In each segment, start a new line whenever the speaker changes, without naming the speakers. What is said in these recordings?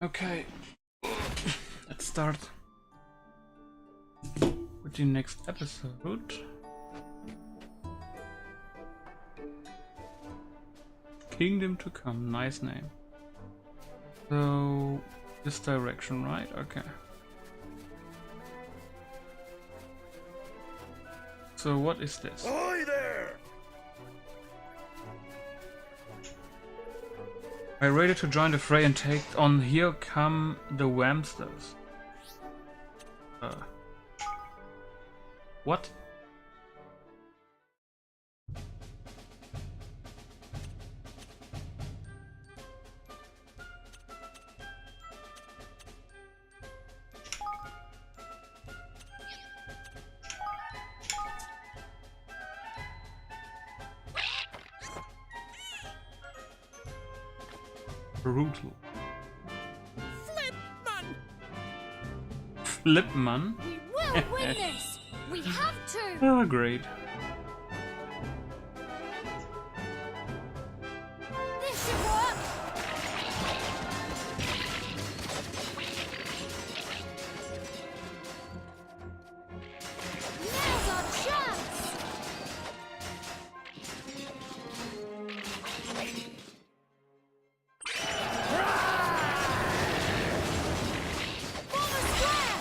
Okay, let's start with the next episode. Kingdom to Come, nice name. So, this direction, right? Okay. So what is this?
Ahoy there!
Are you ready to join the fray and take on Here Come the Whamsters? What? Brutal. Flipman?
We will win this! We have to!
Oh, great.
This should work! Now's our chance! Form a square!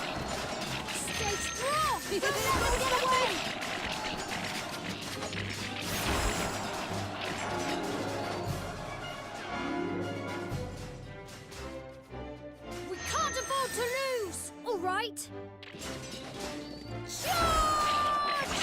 Stay strong! Don't let them get away! We can't afford to lose! All right? Charge!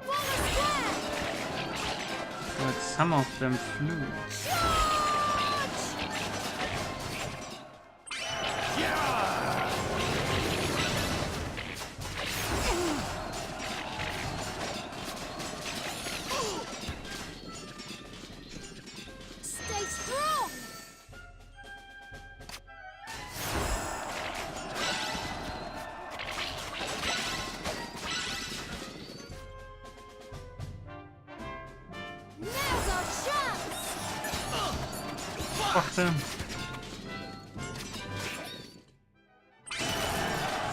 Form a square!
But some of them flew.
Charge! Stay strong! Now's our chance!
Fuck them.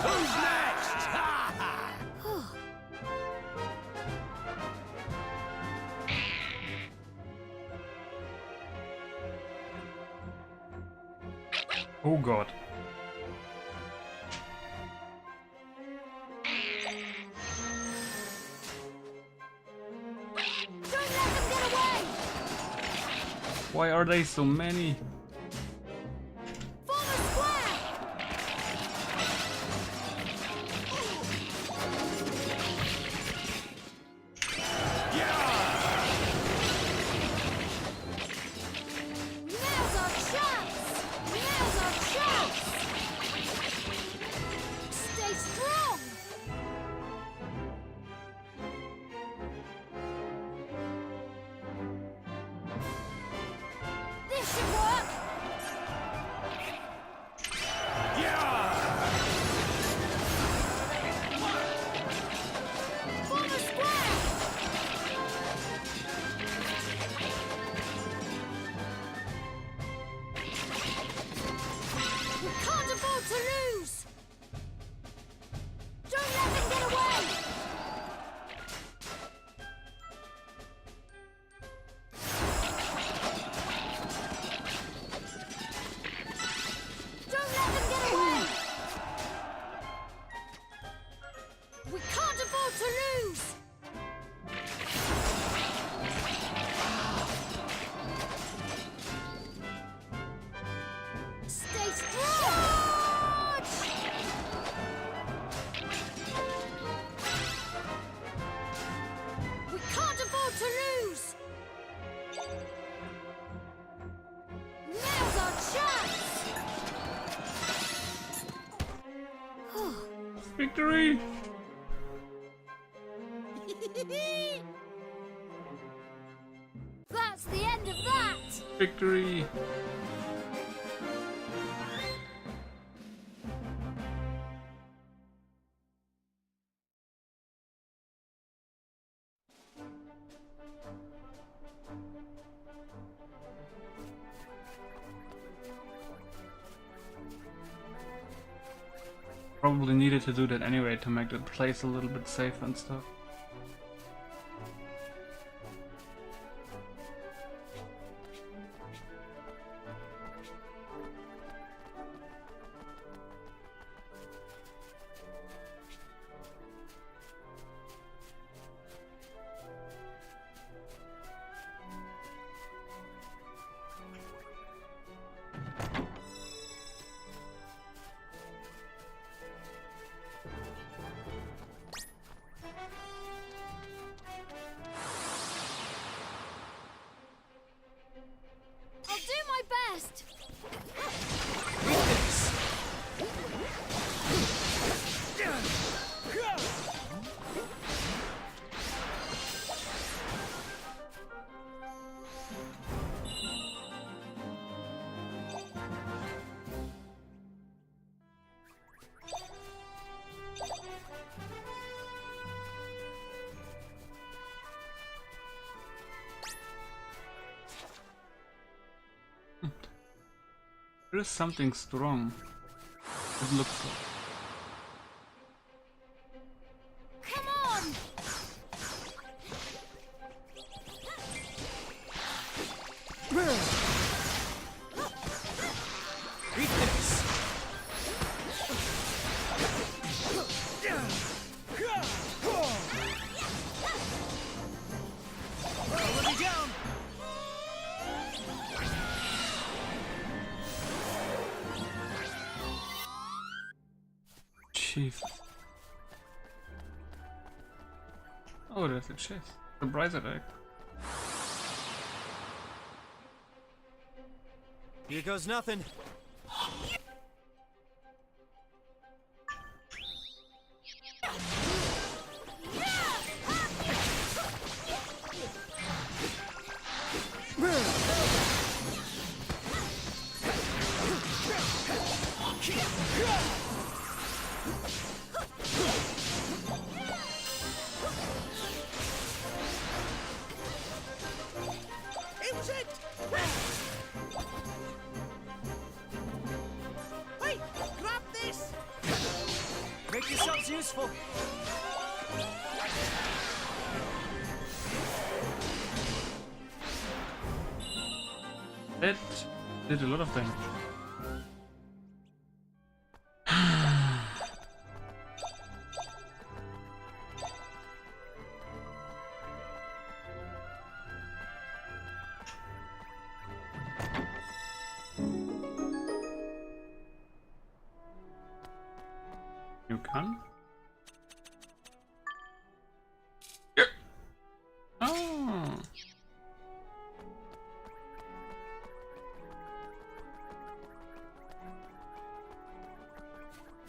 Who's next?
Oh god.
Don't let them get away!
Why are they so many?
Form a square! Now's our chance! Now's our chance! Stay strong! This should work! Form a square! We can't afford to lose! Don't let them get away! Don't let them get away! We can't afford to lose! Stay strong! Charge! We can't afford to lose! Now's our chance!
Victory!
That's the end of that!
Victory! Probably needed to do that anyway to make the place a little bit safer and stuff.
I'll do my best.
There is something strong. It looks like.
Come on.
Chief. Oh, there's a chest. The Bryzer egg.
Here goes nothing. It was it! Wait! Grab this! Make yourselves useful!
It did a lot of damage. You can? Yep. Oh.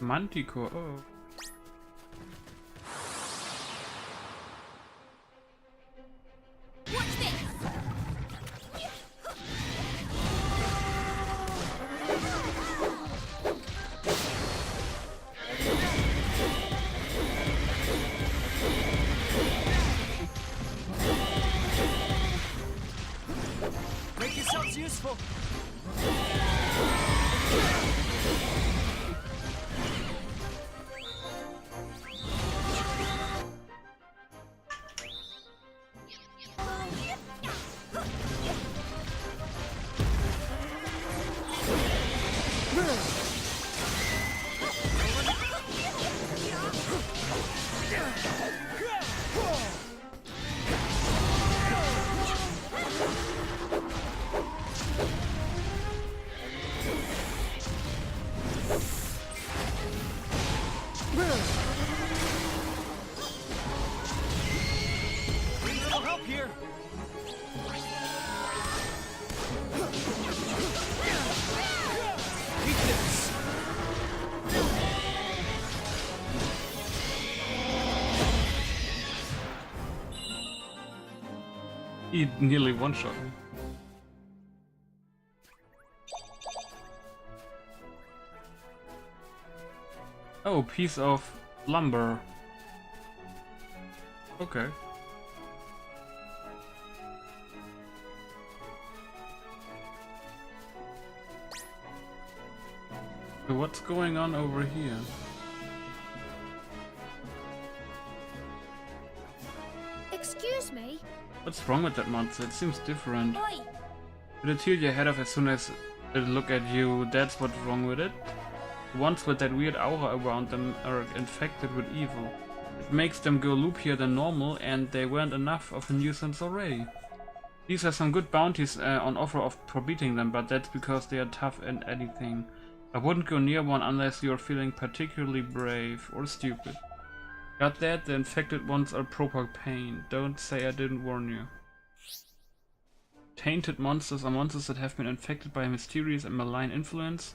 Manticore. Oh.
Watch this.
Make yourselves useful! Need a little help here! Eat this!
He nearly one-shot me. Oh, piece of lumber. Okay. So what's going on over here?
Excuse me?
What's wrong with that monster? It seems different.
Oi!
It'll tear your head off as soon as it'll look at you. That's what's wrong with it. The ones with that weird aura around them are infected with evil. It makes them go loopier than normal, and they weren't enough of a nuisance already. These are some good bounties on offer for beating them, but that's because they are tough and anything. I wouldn't go near one unless you're feeling particularly brave or stupid. Got that? The infected ones are proper pain. Don't say I didn't warn you. Tainted monsters are monsters that have been infected by a mysterious and malign influence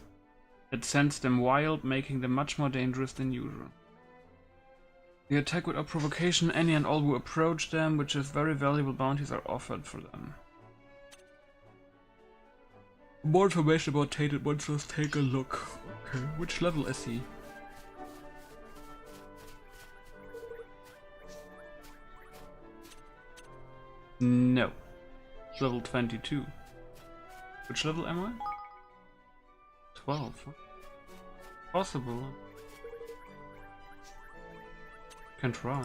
that sends them wild, making them much more dangerous than usual. They attack without provocation any and all who approach them, which is very valuable bounties are offered for them. For more information about tainted monsters, take a look. Okay, which level is he? No. Level 22. Which level am I? 12. Possible. Can try.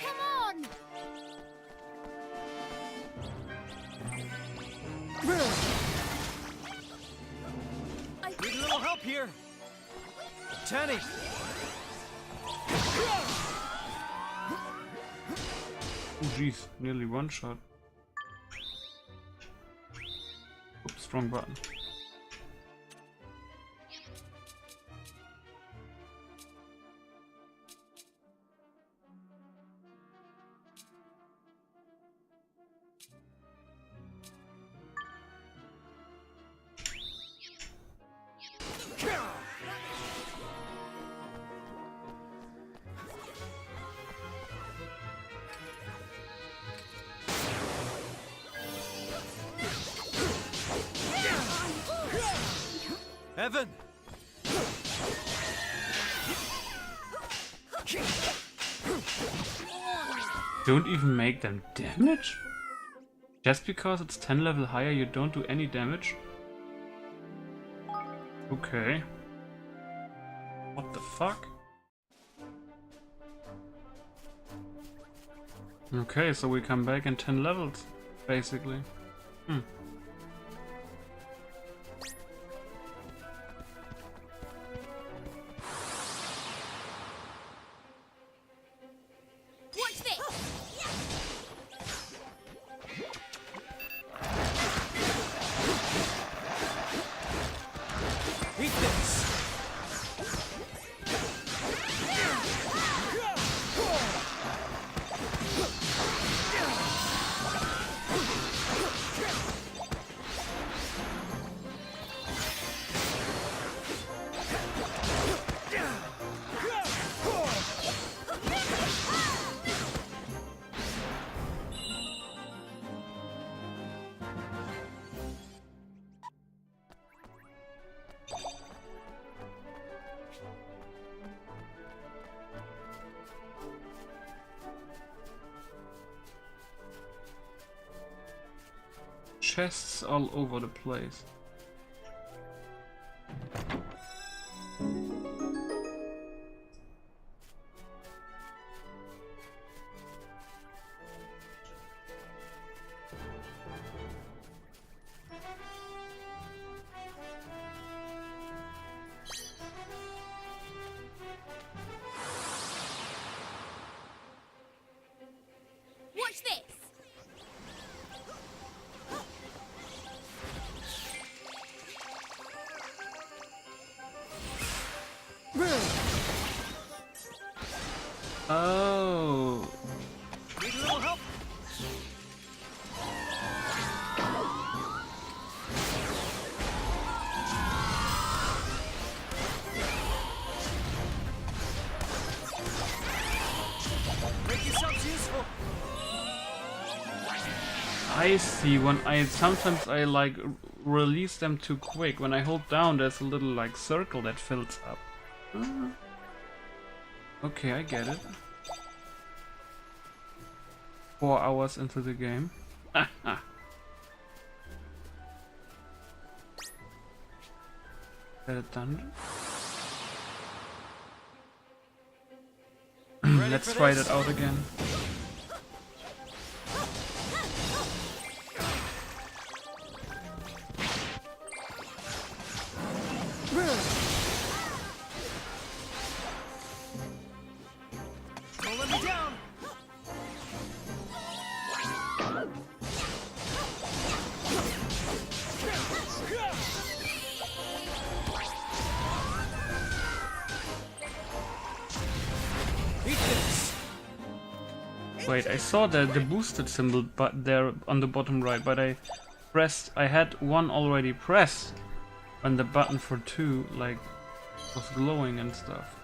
Come on!
Need a little help here. Tanny.
Oh jeez, nearly one shot. Oops, wrong button.
Evan.
Don't even make them damage? Just because it's 10 level higher you don't do any damage? Okay. What the fuck? Okay, so we come back in 10 levels, basically.
Watch this!
Eat this.
Chests all over the place.
Watch this!
Oh,
Need a little help. Make yourselves useful.
I see. When sometimes I like release them too quick. When I hold down, there's a little like circle that fills up. Okay, I get it. 4 hours into the game. Get it done. Let's try that out again.
Don't let me down. Eat this.
Wait, I saw the boosted symbol but there on the bottom right, but I had one already pressed when the button for 2 like was glowing and stuff.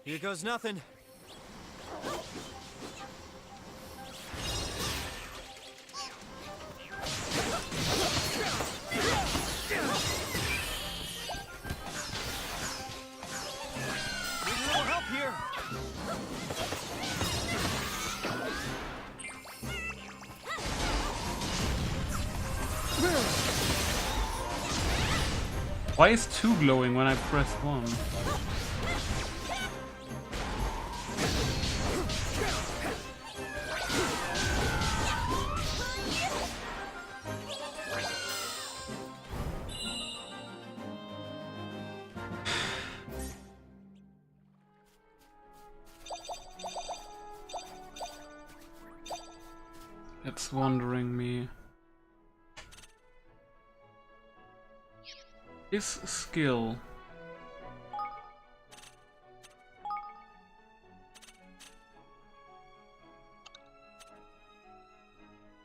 Here goes nothing. Need a little help here.
Why is 2 glowing when I press 1? It's wondering me. His skill.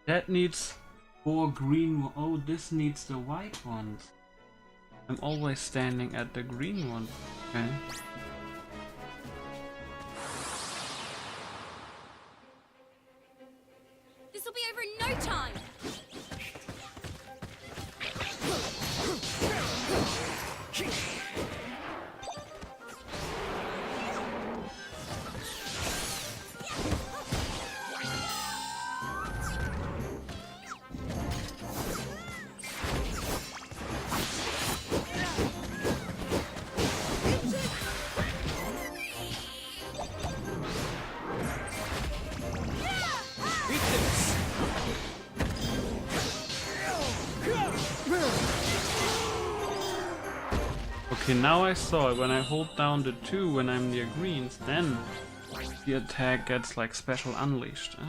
That needs 4 green. Oh, this needs the white ones. I'm always standing at the green one. Okay.
This'll be over in no time.
Eat this.
Okay, now I saw it. When I hold down the 2 when I'm near greens, then the attack gets like special unleashed. Huh?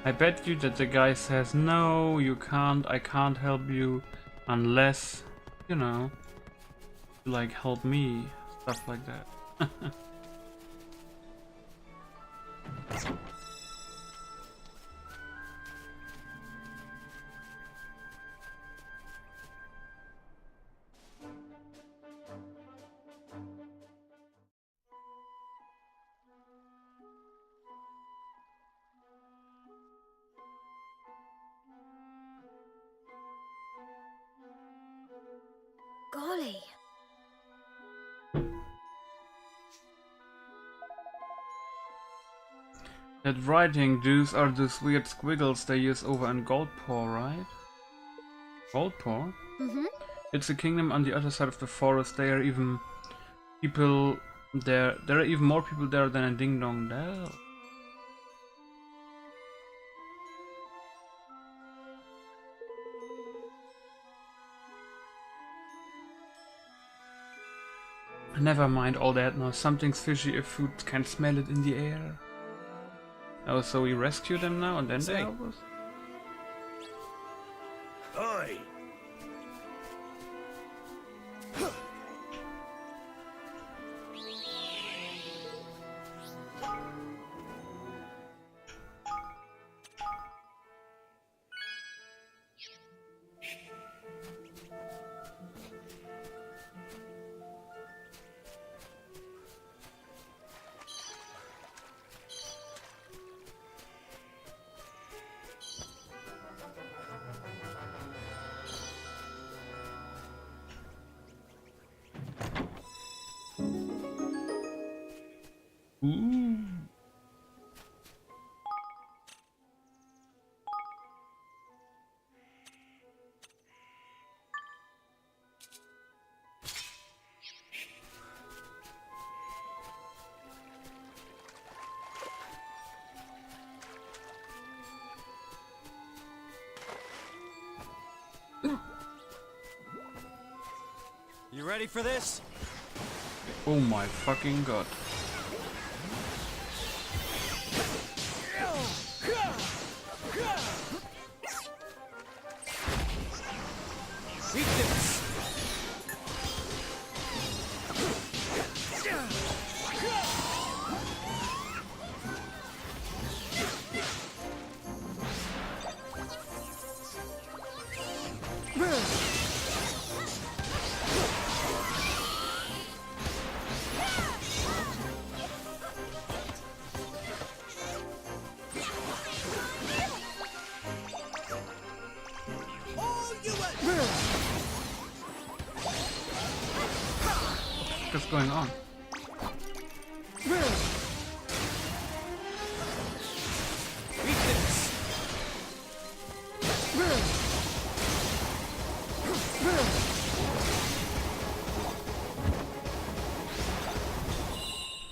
I bet you that the guy says, no, you can't, I can't help you unless, you know, you like help me, stuff like that.
Golly.
That writing, those are those weird squiggles they use over in Goldpaw, right? Goldpaw?
Mm-hmm.
It's a kingdom on the other side of the forest. There are even people there. There are even more people there than in Ding Dong Dell. Never mind all that now. Something's fishy if food can smell it in the air. Oh, so we rescue them now and then they help us?
Oi!
Ooh.
You ready for this?
Oh my fucking god.
Eat this!
What's going on?
Eat this!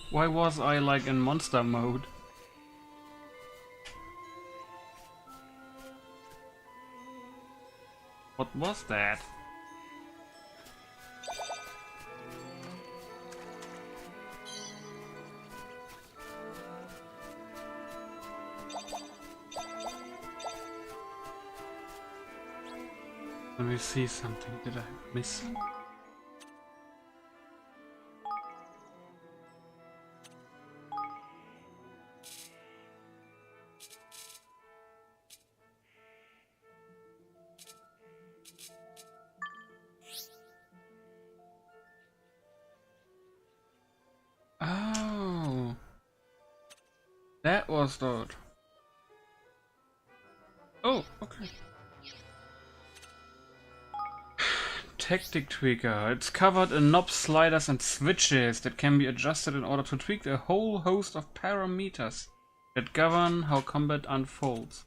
Why was I like in monster mode? What was that? Let me see something. Did I miss something? Oh, that was that. Oh, okay. Tactic tweaker. It's covered in knobs, sliders, and switches that can be adjusted in order to tweak a whole host of parameters that govern how combat unfolds.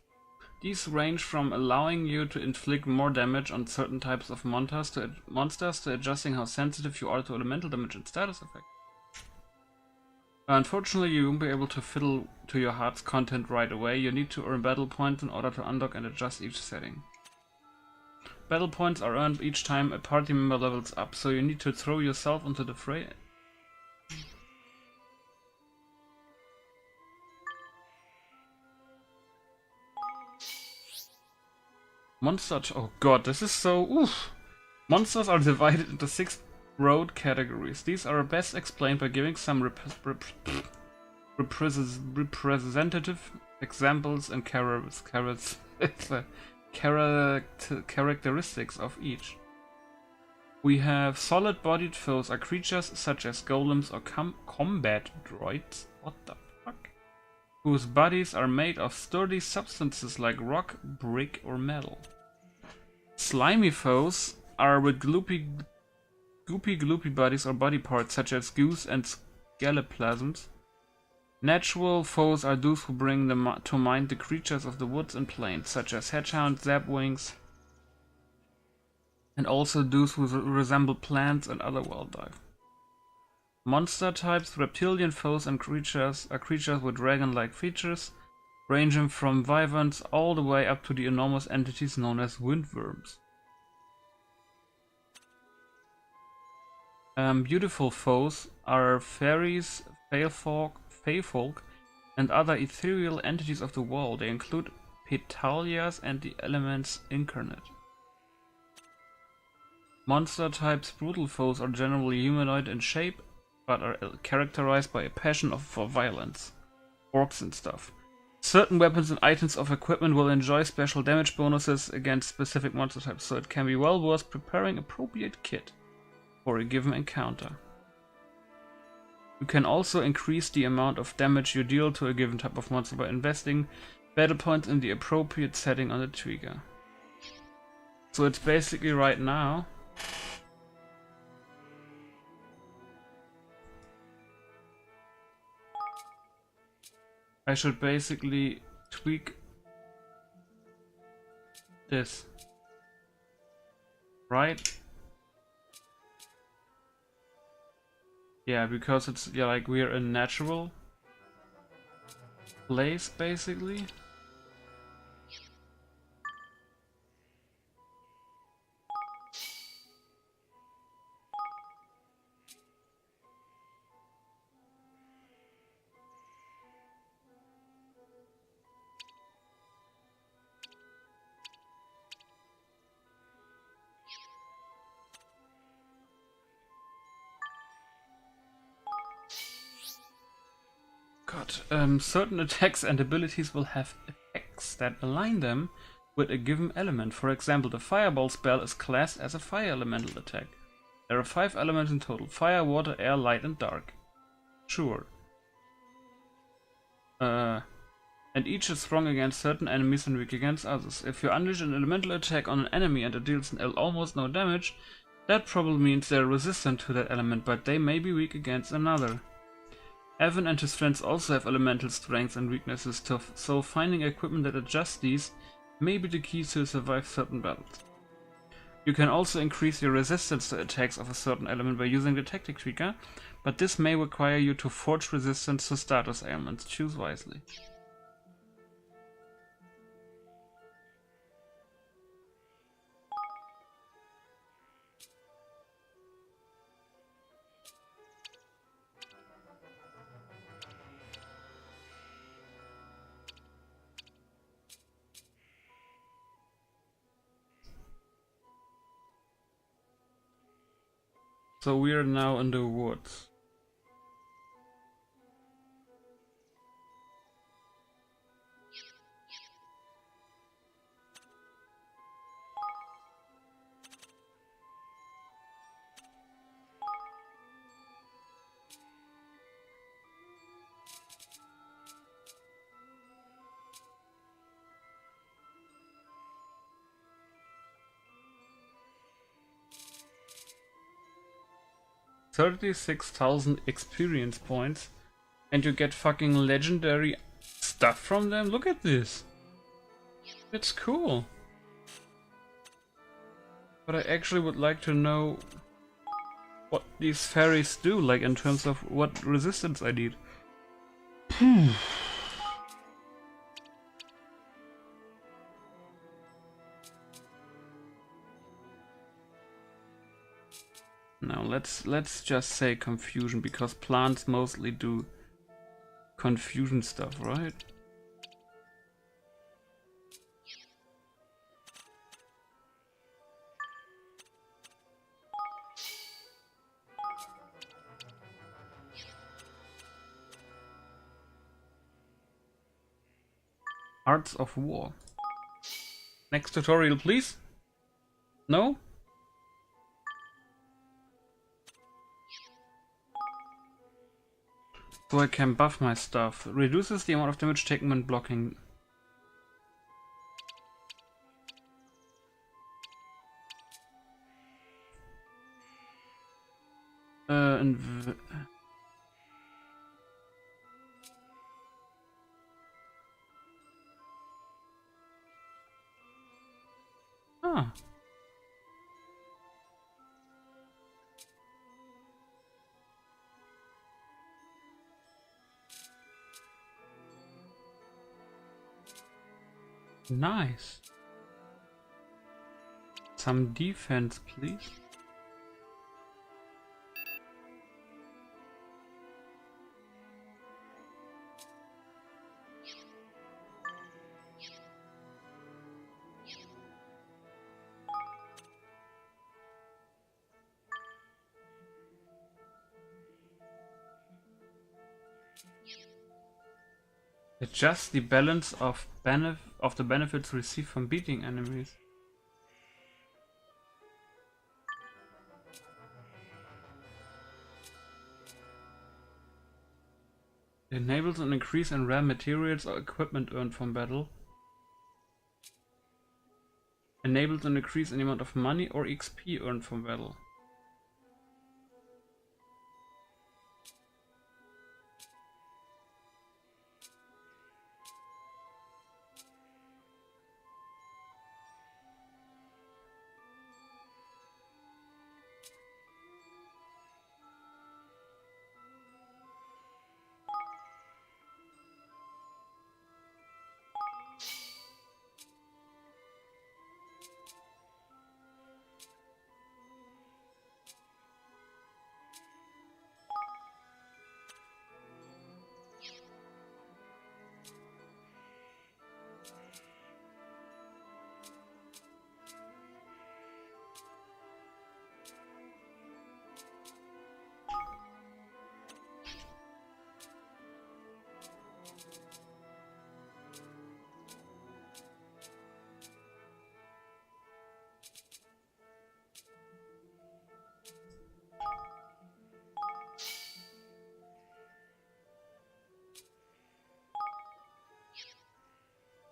These range from allowing you to inflict more damage on certain types of monsters to adjusting how sensitive you are to elemental damage and status effects. Unfortunately, you won't be able to fiddle to your heart's content right away. You need to earn battle points in order to unlock and adjust each setting. Battle points are earned each time a party member levels up, so you need to throw yourself into the fray. Monsters. Oh god, this is so. Oof! Monsters are divided into 6 broad categories. These are best explained by giving some representative examples and characteristics of each. We have solid-bodied foes are creatures such as golems or combat droids. What the fuck? Whose bodies are made of sturdy substances like rock, brick, or metal. Slimy foes are with goopy bodies or body parts such as goose and scalloplasms. Natural foes are those who bring to mind the creatures of the woods and plains, such as hedgehounds, zapwings, and also those who resemble plants and other wildlife. Monster types, reptilian foes and creatures are creatures with dragon-like features, ranging from wyverns all the way up to the enormous entities known as windworms. Beautiful foes are fairies, feyfolk, and other ethereal entities of the world. They include petalias and the elements incarnate. Monster types brutal foes are generally humanoid in shape, but are characterized by a passion for violence. Orcs and stuff. Certain weapons and items of equipment will enjoy special damage bonuses against specific monster types, so it can be well worth preparing appropriate kit for a given encounter. You can also increase the amount of damage you deal to a given type of monster by investing battle points in the appropriate setting on the trigger. So it's basically right now I should basically tweak this, right? Yeah, because it's like we're a natural place basically. God, certain attacks and abilities will have effects that align them with a given element. For example, the Fireball spell is classed as a fire elemental attack. There are 5 elements in total: fire, water, air, light, and dark. Sure. And each is strong against certain enemies and weak against others. If you unleash an elemental attack on an enemy and it deals almost no damage, that probably means they're resistant to that element, but they may be weak against another. Evan and his friends also have elemental strengths and weaknesses, so finding equipment that adjusts these may be the key to survive certain battles. You can also increase your resistance to attacks of a certain element by using the tactic trigger, but this may require you to forge resistance to status ailments. Choose wisely. So we are now in the woods. $36,000 experience points, and you get fucking legendary stuff from them. Look at this. It's cool. But I actually would like to know what these fairies do, like in terms of what resistance I need. Now let's just say confusion, because plants mostly do confusion stuff, right? Arts of War. Next tutorial, please. No? So I can buff my stuff. Reduces the amount of damage taken when blocking. Ah. Nice. Some defense, please. Adjust the balance of the benefits received from beating enemies. It enables an increase in rare materials or equipment earned from battle. Enables an increase in the amount of money or XP earned from battle.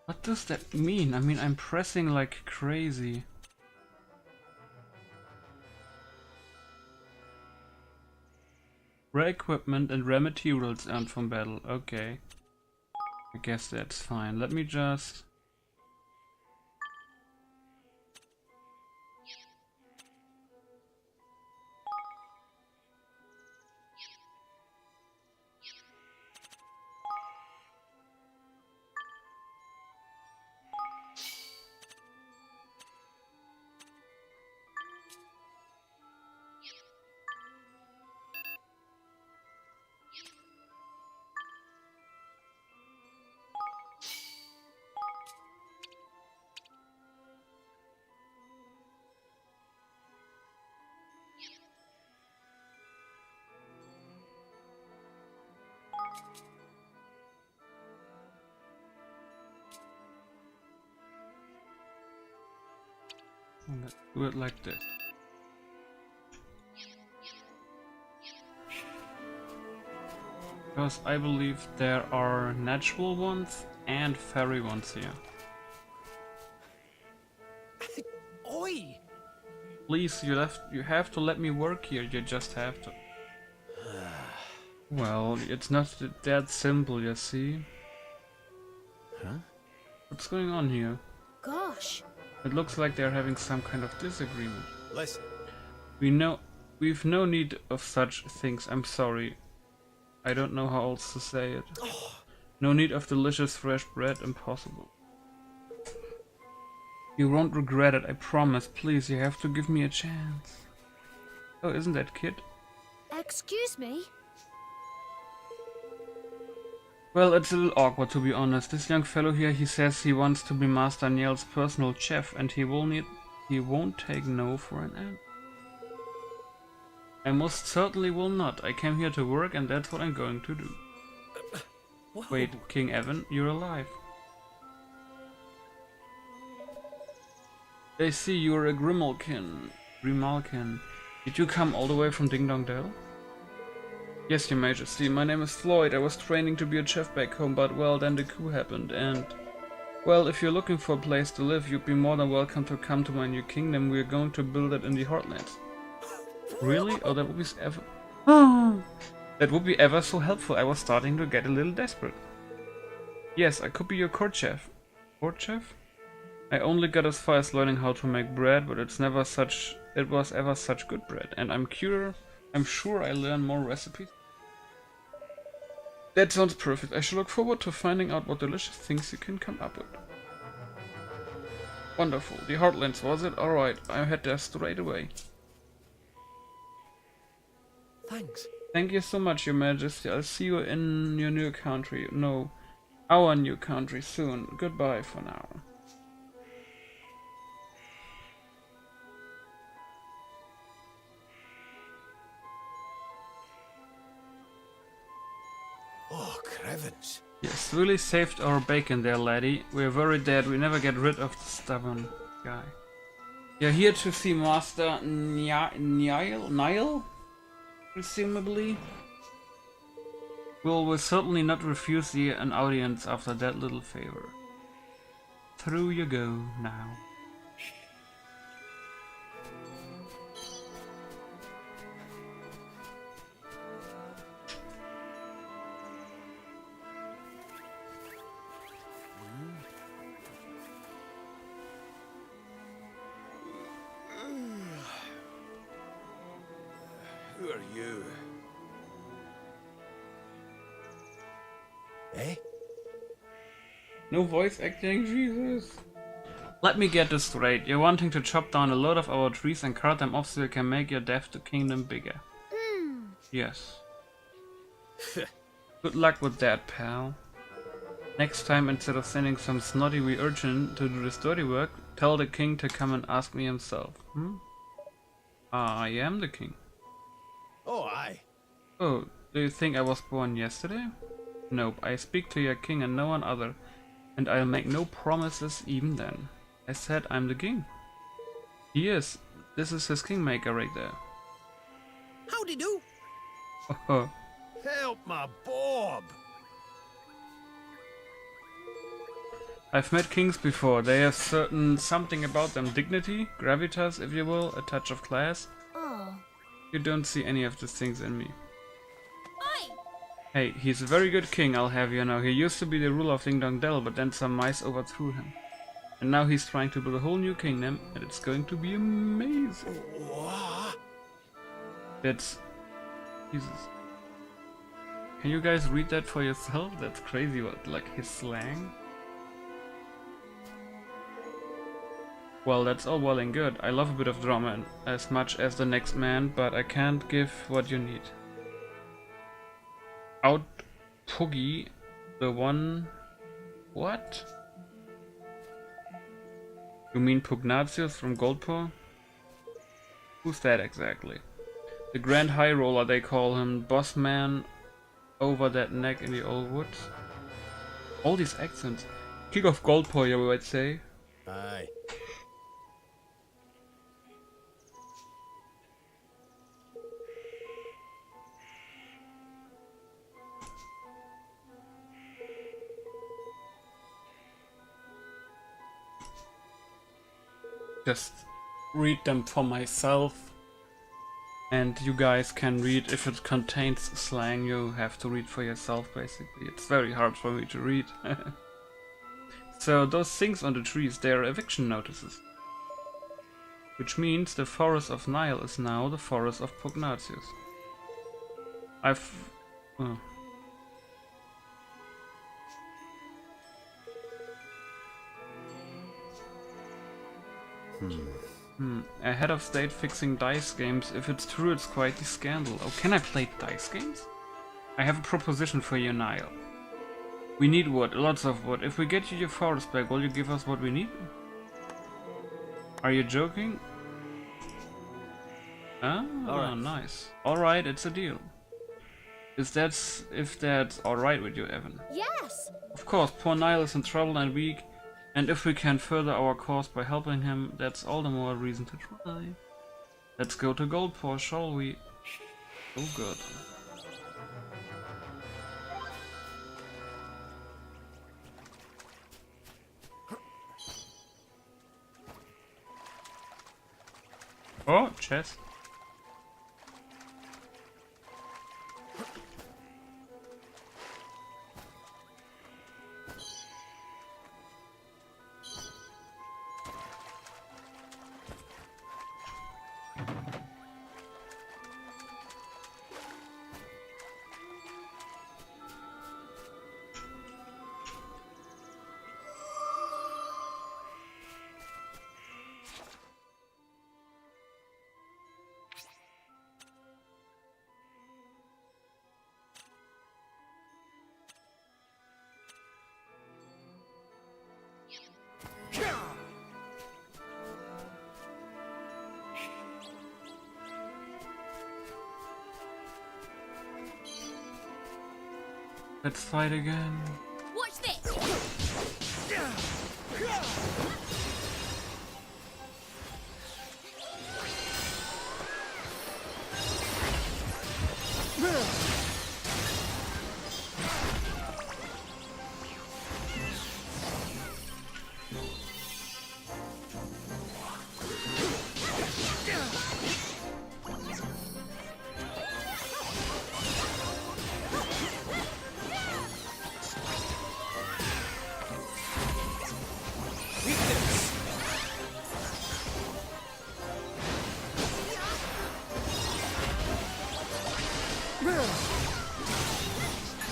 What does that mean? I mean, I'm pressing like crazy. Rare equipment and rare materials earned from battle. Okay. I guess that's fine. Let me just... Let's do it like this. Because I believe there are natural ones and fairy ones here.
Oi!
Please, you have to let me work here, you just have to. Well, it's not that simple, you see.
Huh?
What's going on here?
Gosh.
It looks like they're having some kind of disagreement.
Listen.
We've no need of such things, I'm sorry. I don't know how else to say it. No need of delicious fresh bread, impossible. You won't regret it, I promise. Please, you have to give me a chance. Oh, isn't that Kid?
Excuse me?
Well, it's a little awkward to be honest. This young fellow here, he says he wants to be Master Niel's personal chef and he won't take no for an answer. I most certainly will not. I came here to work and that's what I'm going to do.
Whoa.
Wait, King Evan, you're alive. They see you're a Grimalkin. Did you come all the way from Ding Dong Dell? Yes, Your Majesty, my name is Floyd. I was training to be a chef back home, but well, then the coup happened and... Well, if you're looking for a place to live, you'd be more than welcome to come to my new kingdom. We're going to build it in the Heartlands. Really? Oh, that would be ever... That would be ever so helpful. I was starting to get a little desperate. Yes, I could be your court chef. Court chef? I only got as far as learning how to make bread, but it was ever such good bread, and I'm sure I learn more recipes. That sounds perfect. I shall look forward to finding out what delicious things you can come up with. Wonderful. The Heartlands, was it? Alright, I head there straight away.
Thanks.
Thank you so much, Your Majesty. I'll see you in your new country. No, our new country soon. Goodbye for now.
Oh, Crevens.
Yes, really saved our bacon there, laddie. We're worried that we never get rid of the stubborn guy. You're here to see Master Nile, presumably. Will certainly not refuse thee an audience after that little favor. Through you go now.
Who are you? Eh?
No voice acting, Jesus. Let me get this straight. You're wanting to chop down a lot of our trees and cart them off so you can make your death to kingdom bigger. Yes. Good luck with that, pal. Next time, instead of sending some snotty wee urchin to do this dirty work, tell the king to come and ask me himself. I am the king.
Oh, aye.
Oh, do you think I was born yesterday? Nope, I speak to your king and no one other, and I'll make no promises even then. I said I'm the king. He is. This is his kingmaker right there.
Howdy do?
Oh,
Help my Bob.
I've met kings before. They have something about them. Dignity, gravitas, if you will, a touch of class.
Oh.
You don't see any of these things in me.
Oi!
Hey, he's a very good king, I'll have you know. He used to be the ruler of Ding Dong Dell, but then some mice overthrew him. And now he's trying to build a whole new kingdom, and it's going to be amazing.
What?
That's... Jesus. Can you guys read that for yourself? That's crazy, what, like his slang? Well, that's all well and good. I love a bit of drama as much as the next man, but I can't give what you need. Out Puggy, the one... What? You mean Pugnatius from Goldpaw? Who's that exactly? The Grand High Roller, they call him. Boss man over that neck in the old woods. All these accents. King of Goldpaw, you might say.
Aye.
Just read them for myself, and you guys can read. If it contains slang, you have to read for yourself, basically. It's very hard for me to read. So those things on the trees, they are eviction notices, which means the forest of Nile is now the forest of Pugnatius. A head of state fixing dice games. If it's true, it's quite the scandal. Oh, can I play dice games? I have a proposition for you, Nile. We need wood, lots of wood. If we get you your forest back, will you give us what we need? Are you joking? Ah,
Alright.
nice. Alright, it's a deal. If that's alright with you, Evan.
Yes!
Of course, poor Nile is in trouble and weak, and if we can further our cause by helping him, that's all the more reason to try. Let's go to Goldpaw, shall we? Oh, good. Oh, chest. Let's fight again.
Watch this.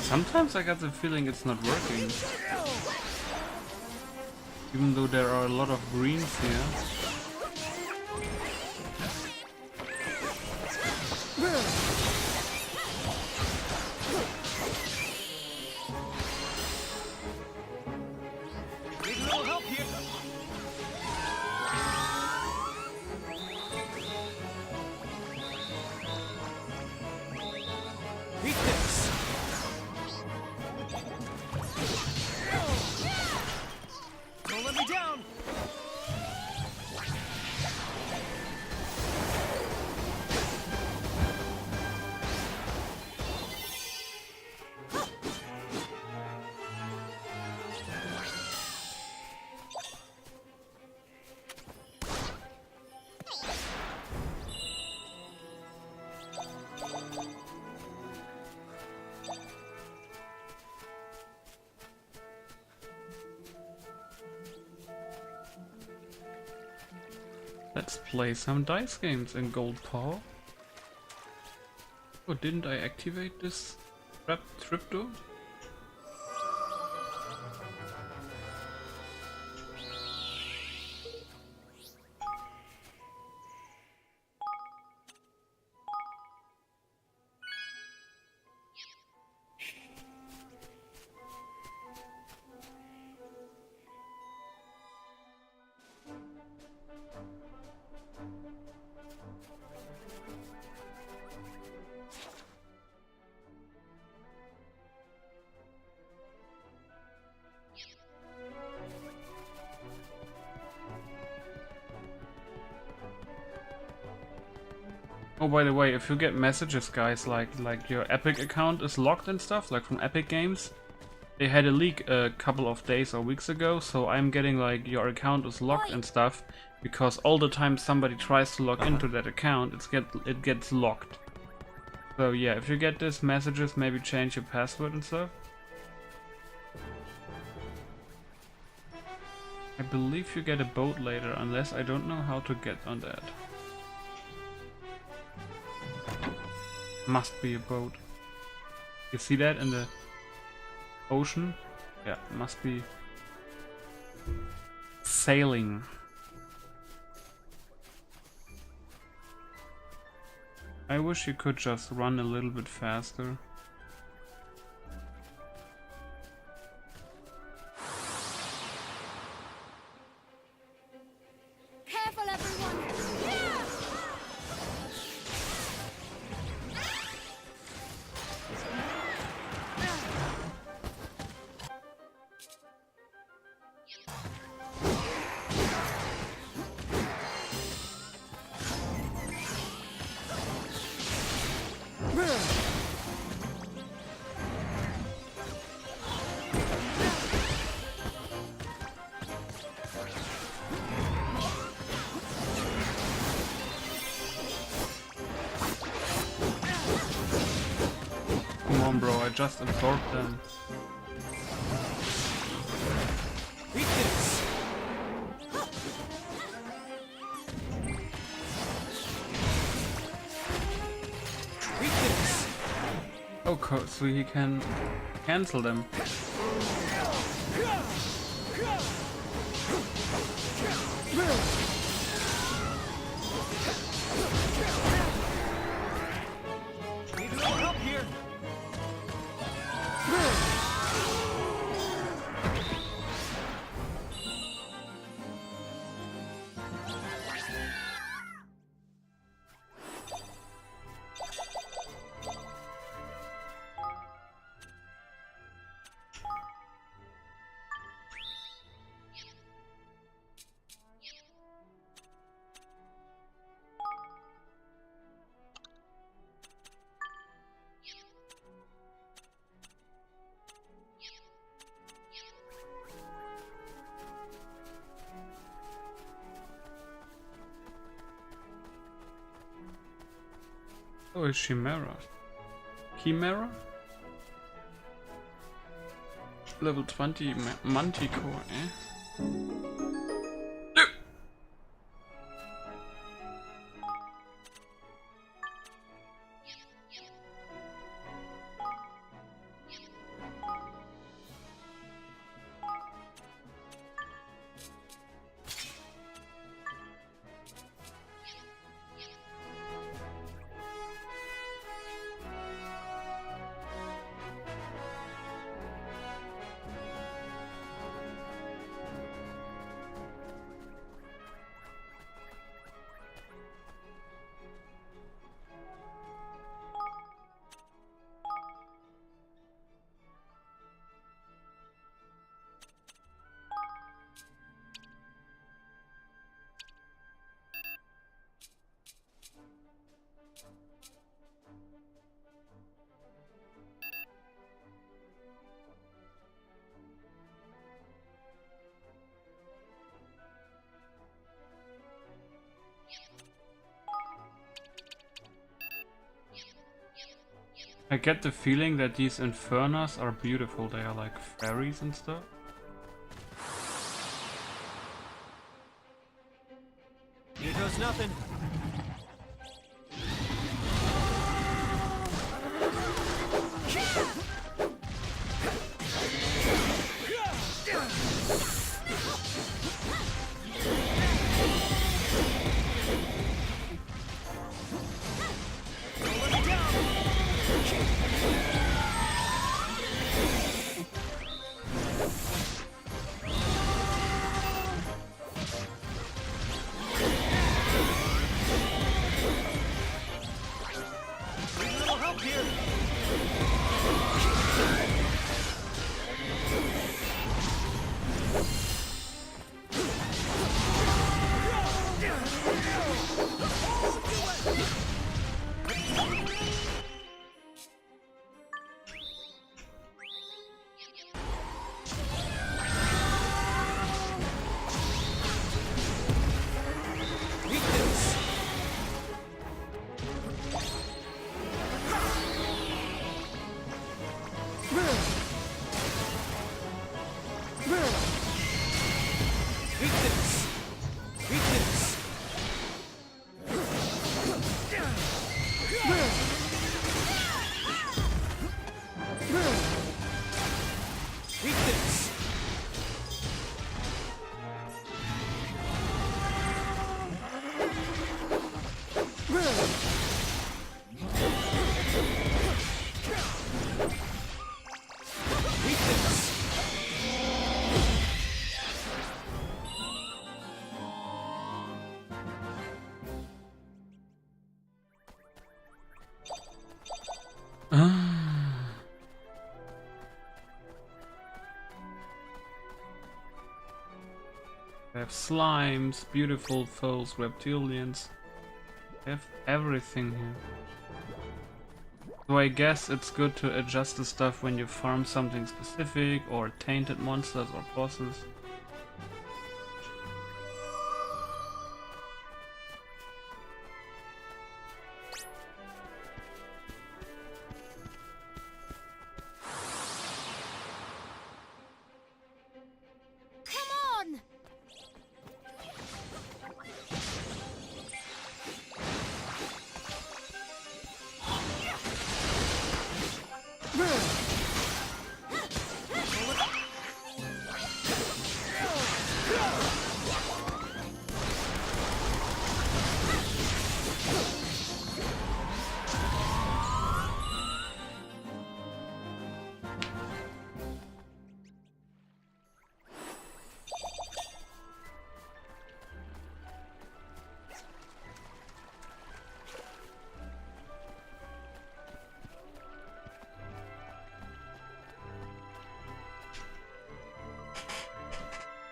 Sometimes I get the feeling it's not working. Even though there are a lot of greens here.
Need a little help here. Beat this. Don't let me down.
Let's play some dice games in Gold Paw. Oh, didn't I activate this trip door? Oh, by the way, if you get messages, guys, like your Epic account is locked and stuff, like from Epic Games, they had a leak a couple of days or weeks ago, so I'm getting like your account is locked and stuff because all the time somebody tries to log into that account, it gets locked. So yeah, if you get these messages, maybe change your password and stuff. I believe you get a boat later, unless I don't know how to get on that. Must be a boat. You see that in the ocean? Yeah, must be sailing. I wish you could just run a little bit faster.
Careful, everyone. Yeah!
Come on, bro, I just absorbed them.
Beat this. Beat this.
Oh, so he can cancel them.
Need a little help here.
or a Chimera? Chimera? Level 20 Manticore, eh? I get the feeling that these Infernas are beautiful. They are like fairies and stuff.
Here goes nothing.
They have slimes, beautiful foes, reptilians. They have everything here. So I guess it's good to adjust the stuff when you farm something specific, or tainted monsters or bosses.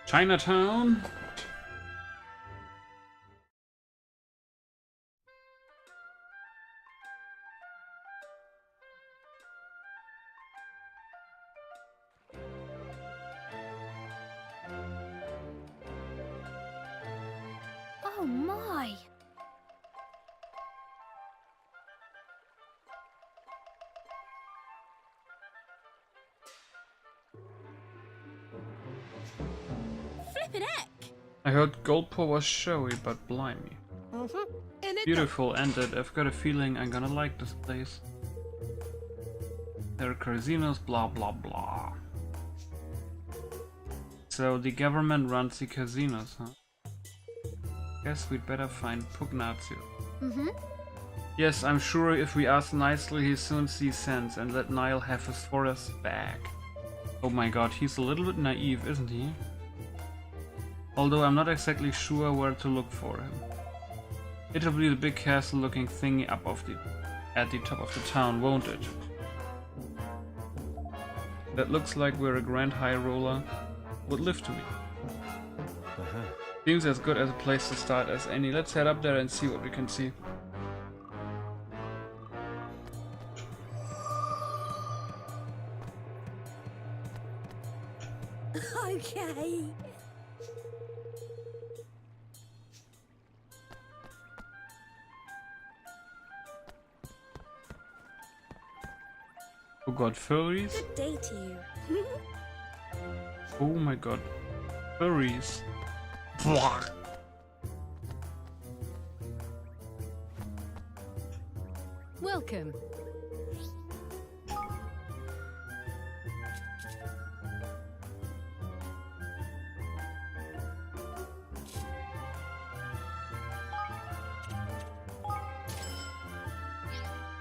Chinatown?
Oh my! Flippin' heck!
I heard Goldpaw was showy, but blimey.
In it
Beautiful ended. I've got a feeling I'm gonna like this place. There are casinos, blah blah blah. So the government runs the casinos, huh? Guess we'd better find Pugnazio. Yes, I'm sure if we ask nicely he soon sees sense and let Niall have his forest back. Oh my god, he's a little bit naive, isn't he? Although I'm not exactly sure where to look for him. It'll be the big castle looking thingy up at the top of the town, won't it? That looks like where a grand high roller would live to be. Seems as good as a place to start as any. Let's head up there and see what we can see.
Okay.
Oh god, furries?
Good day to you.
Oh my god, furries.
Welcome.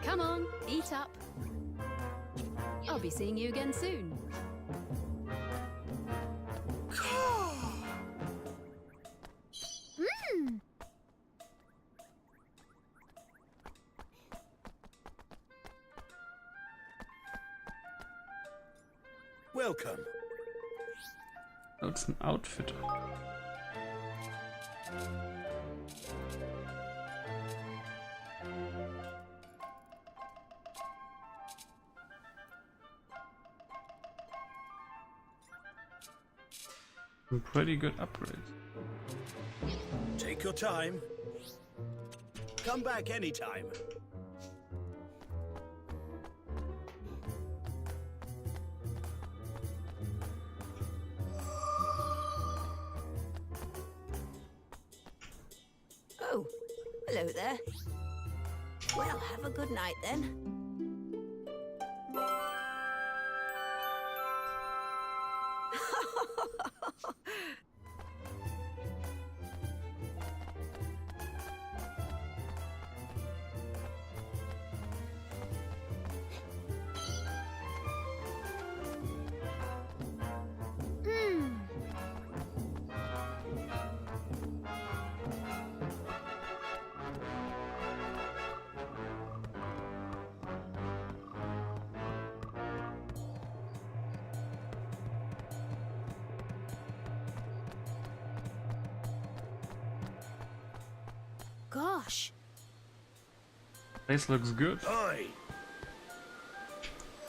Come on, eat up. I'll be seeing you again soon.
Welcome.
Oh, it's an outfit. Some pretty good upgrades.
Take your time. Come back anytime.
Oh, hello there. Well, have a good night then. Gosh.
Place looks good.
Oi!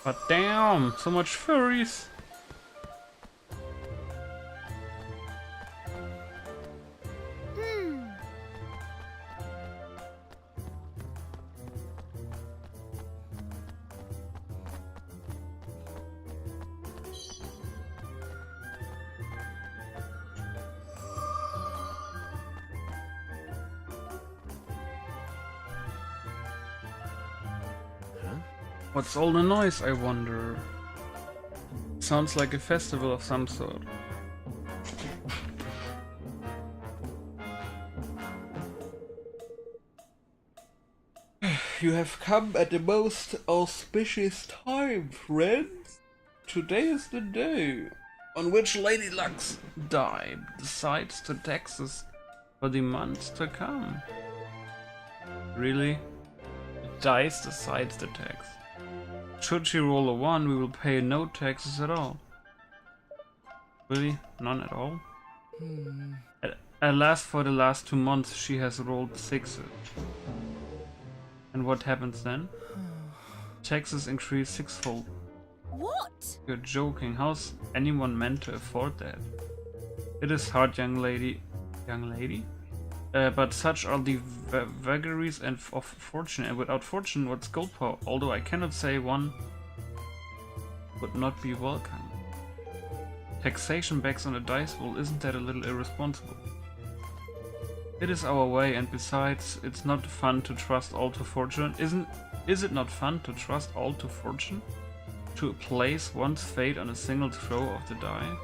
But damn, so much furries. What's all the noise, I wonder? Sounds like a festival of some sort. You have come at the most auspicious time, friends. Today is the day on which Lady Lux decides to tax us for the months to come. Really? Dice decides the tax. Should she roll a 1, we will pay no taxes at all. Really? None at all? At last, for the last 2 months, she has rolled 6s. And what happens then? Taxes increase 6-fold.
What?
You're joking. How's anyone meant to afford that? It is hard, young lady. Young lady? But such are the vagaries of fortune, and without fortune, what's gold power? Although I cannot say one would not be welcome. taxation bags on a dice roll, isn't that a little irresponsible? It is our way, and besides, it's not fun to trust all to fortune. Is it not fun to trust all to fortune? To place one's fate on a single throw of the die?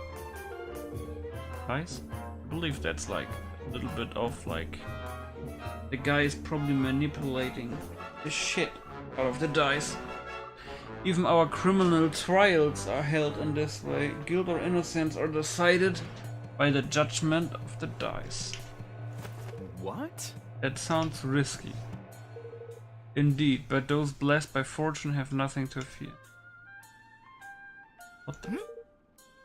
Dice? I believe that's like a little bit of like... The guy is probably manipulating the shit out of the dice. Even our criminal trials are held in this way. Guilt or innocence are decided by the judgment of the dice.
What?
That sounds risky. Indeed, but those blessed by fortune have nothing to fear. What the?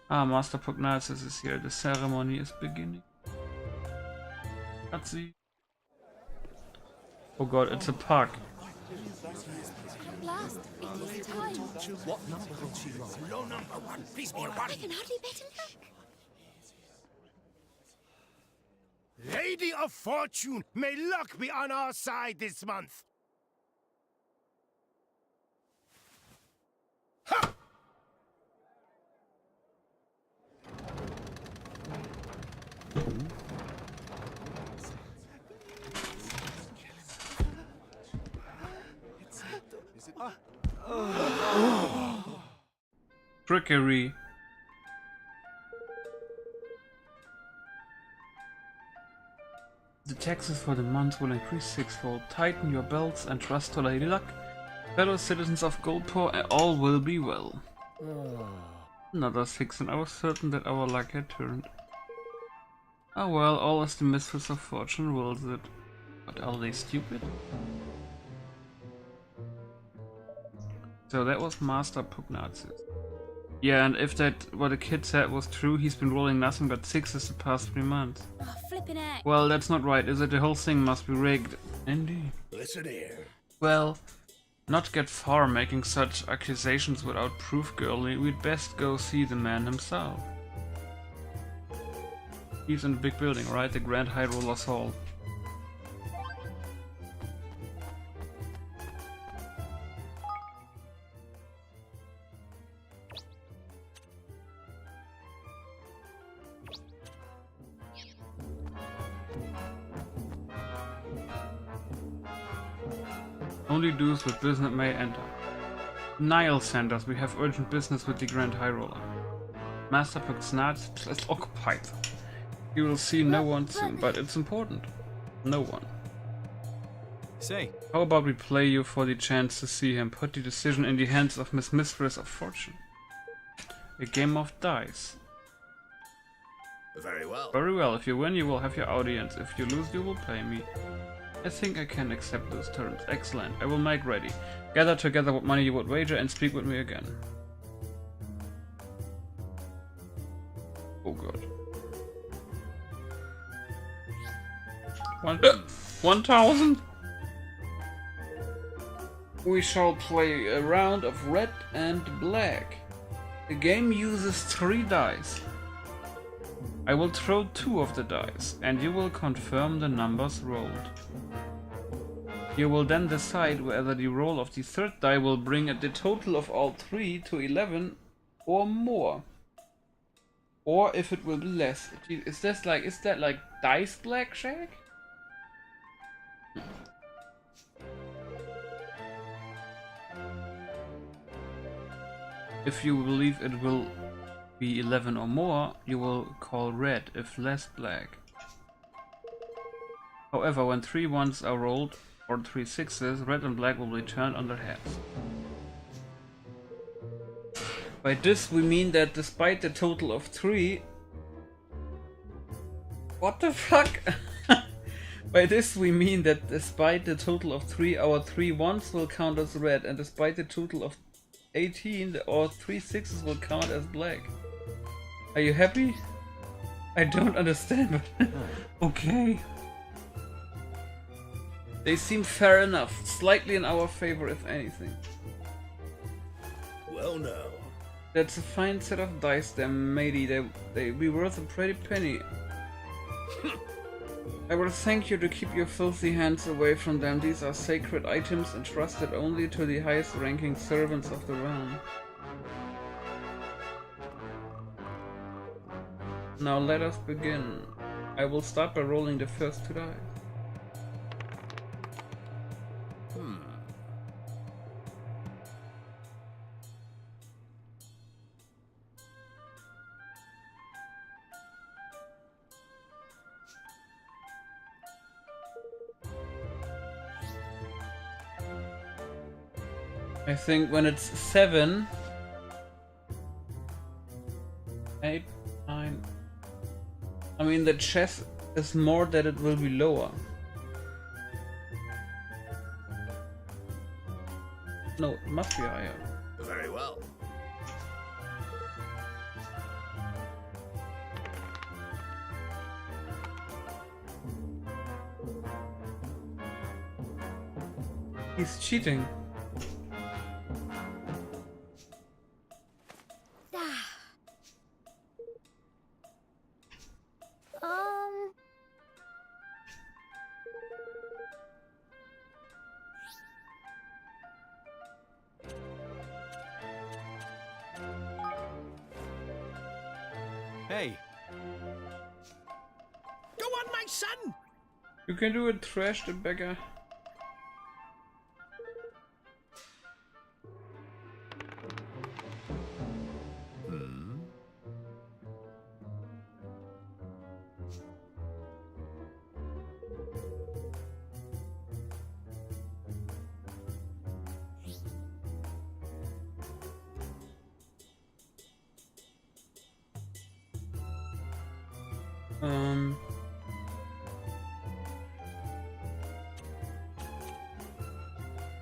Ah, Master Pugnacious is here. The ceremony is beginning. Let's see. Oh god, it's a pug.
At last, it is time.
What number will she roll? Low number 1. Please be a 1.
I can hardly beat him back.
Lady of Fortune, may luck be on our side this month. Ha!
Trickery. The taxes for the month will increase sixfold. Tighten your belts and trust to Lady Luck. Fellow citizens of Goldpaw, all will be well. Another 6, and I was certain that our luck had turned. Ah well, all as the mistress of fortune wills it. But are they stupid? So that was Master Pugnacious. Yeah, and if that what the kid said was true, he's been rolling nothing but 6s the past 3 months.
Oh, flippin' heck.
Well, that's not right, is it? The whole thing must be rigged. Indeed.
Listen here.
Well, not get far making such accusations without proof, girlie. We'd best go see the man himself. He's in the big building, right? The Grand High Roller's Hall. Only those with business may enter. Nile sent us. We have urgent business with the Grand High Roller. Master Pugnacious is occupied. You will see no one soon, but it's important. No one.
Say,
How about we play you for the chance to see him? Put the decision in the hands of Miss Mistress of Fortune. A game of dice.
Very well.
Very well. If you win, you will have your audience. If you lose, you will pay me. I think I can accept those terms. Excellent. I will make ready. Gather together what money you would wager and speak with me again. Oh god. 1,000. We shall play a round of red and black. The game uses 3 dice. I will throw 2 of the dice, and you will confirm the numbers rolled. You will then decide whether the roll of the 3rd die will bring the total of all 3 to 11 or more. Or if it will be less. Is that like dice blackjack? If you believe it will be 11 or more, you will call red, if less black. However, when 3 ones are rolled, or 3 6s, red and black will be turned on their heads. By this we mean that despite the total of 3... What the fuck? By this we mean that despite the total of 3, our 3 ones will count as red, and despite the total of 18, our 3 6s will count as black. Are you happy? I don't understand, but okay. They seem fair enough, slightly in our favor if anything.
Well, no.
That's a fine set of dice there, matey. They be worth a pretty penny. I will thank you to keep your filthy hands away from them. These are sacred items entrusted only to the highest ranking servants of the realm. Now let us begin. I will start by rolling the first 2 dice. I think when it's 7, 8, 9. I mean, the chess is more that it will be lower. No, it must be higher.
Very well.
He's cheating.
Hey,
Go on, my son!
You can do it, trash the beggar.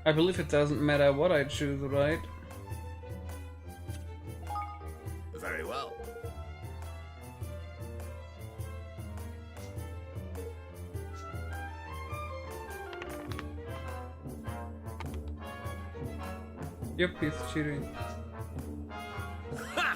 I believe it doesn't matter what I choose, right?
Very well.
Yep, he's cheating.
Ha!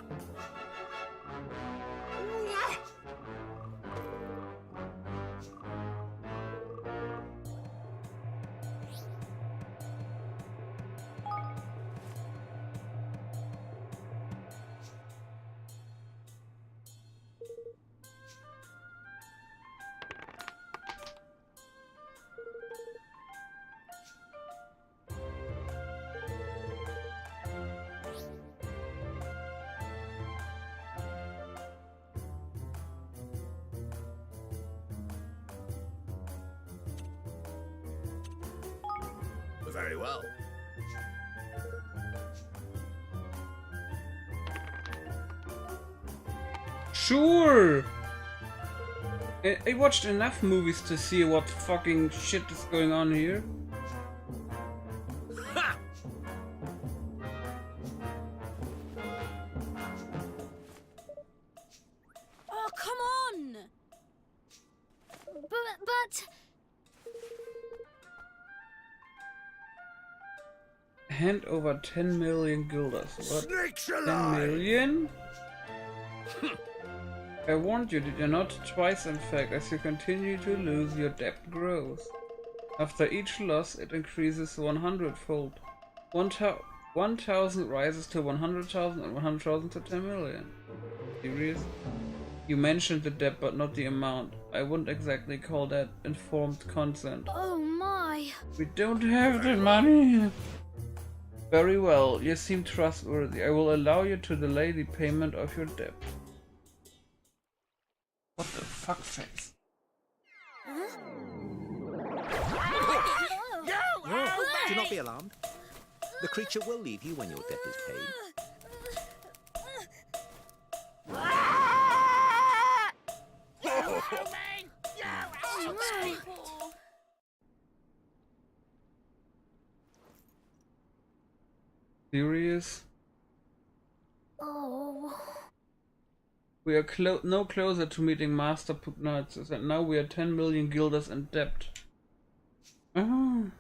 Very well.
Sure! I watched enough movies to see what fucking shit is going on here.
Ha!
Oh, come on! But...
Hand over 10 million guilders. What?
Snakes
10
alive!
million? I warned you, did you not? Twice, in fact. As you continue to lose, your debt grows. After each loss, it increases 100-fold. 1,000 rises to 100,000 and 100,000 to 10 million. Serious? You mentioned the debt, but not the amount. I wouldn't exactly call that informed consent.
Oh my...
We don't have the money. Very well, you seem trustworthy. I will allow you to delay the payment of your debt. What the fuck face?
Do not be alarmed. The creature will leave you when your debt is paid.
Serious?
Oh...
We are no closer to meeting Master Pugnazis, and now we are 10 million guilders in debt. Oh.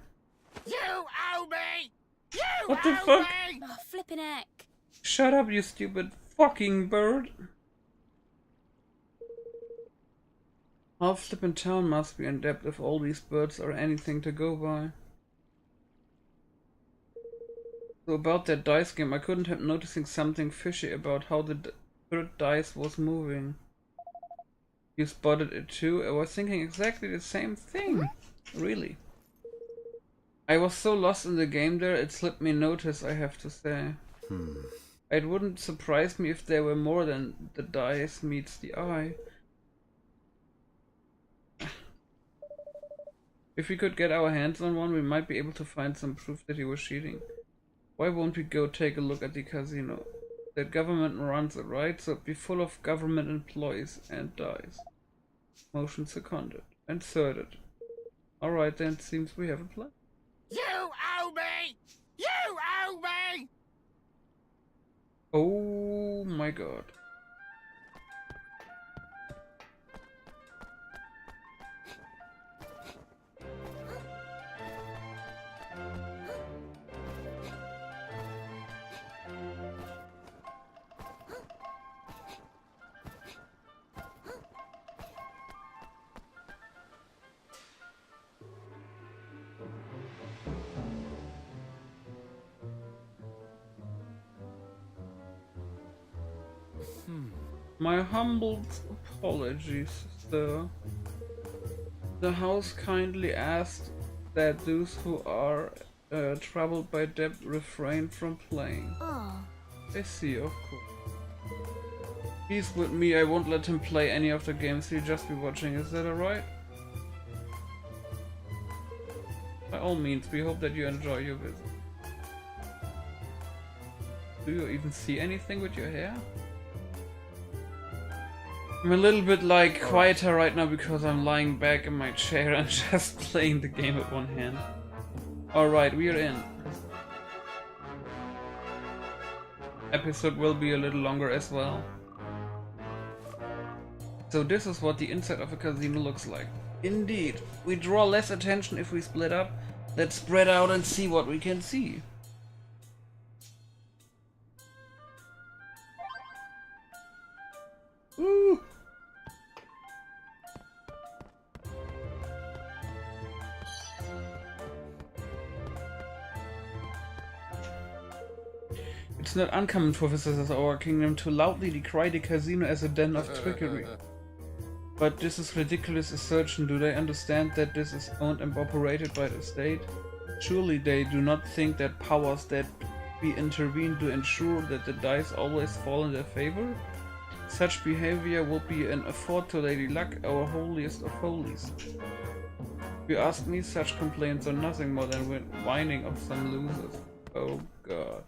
You owe me! You
What the
owe
fuck?
me!
Oh, flippin' heck.
Shut up, you stupid fucking bird! Half flippin' town must be in debt if all these birds are anything to go by. So about that dice game, I couldn't help noticing something fishy about how the third dice was moving. You spotted it too? I was thinking exactly the same thing. Really. I was so lost in the game there, it slipped me notice, I have to say. It wouldn't surprise me if there were more than the dice meets the eye. If we could get our hands on one, we might be able to find some proof that he was cheating. Why won't we go take a look at the casino? The government runs it, right? So it'd be full of government employees and dice. Motion seconded. Inserted. Alright then, it seems we have a plan.
You owe me! You owe me!
Oh my god. My humble apologies, sir. The house kindly asked that those who are troubled by debt refrain from playing.
Oh.
I see, of course. He's with me, I won't let him play any of the games, he'll just be watching, is that alright? By all means, we hope that you enjoy your visit. Do you even see anything with your hair? I'm a little bit like quieter right now because I'm lying back in my chair and just playing the game with one hand. Alright, we are in. Episode will be a little longer as well. So this is what the inside of a casino looks like. Indeed, we draw less attention if we split up. Let's spread out and see what we can see. Woo! It's not uncommon for visitors of our kingdom to loudly decry the casino as a den of trickery. But this is ridiculous assertion. Do they understand that this is owned and operated by the state? Surely they do not think that powers that be intervene to ensure that the dice always fall in their favor? Such behavior will be an affront to Lady Luck, our holiest of holies. If you ask me, such complaints are nothing more than whining of some losers. Oh god.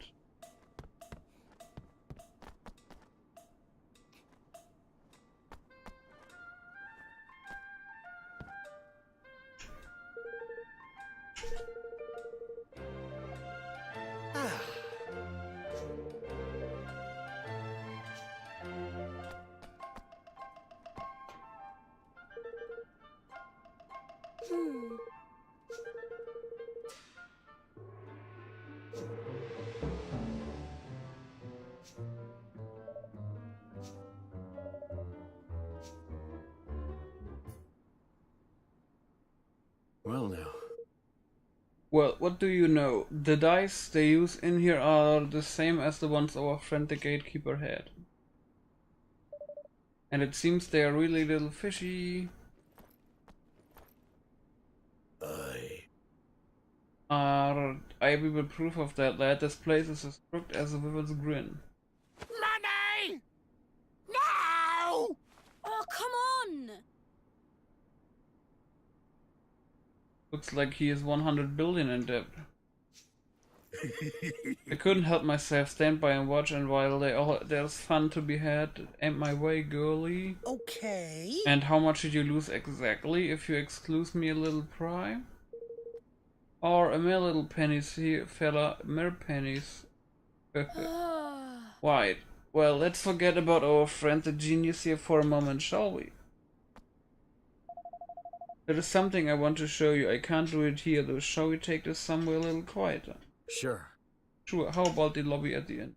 Well now.
Well, what do you know? The dice they use in here are the same as the ones our friend the gatekeeper had. And it seems they are really little fishy. I will proof of that, lad. This place is as crooked as a villain's grin.
Money! No!
Oh, come on!
Looks like he is 100 billion in debt. I couldn't help myself, stand by and watch, and while there's fun to be had, ain't my way, girlie.
Okay.
And how much did you lose exactly, if you excuse me a little pry? Or a mere little pennies here, fella, mere pennies. Right, well, let's forget about our friend the genius here for a moment, shall we? There is something I want to show you. I can't do it here though. Shall we take this somewhere a little quieter?
Sure.
Sure, how about the lobby at the end?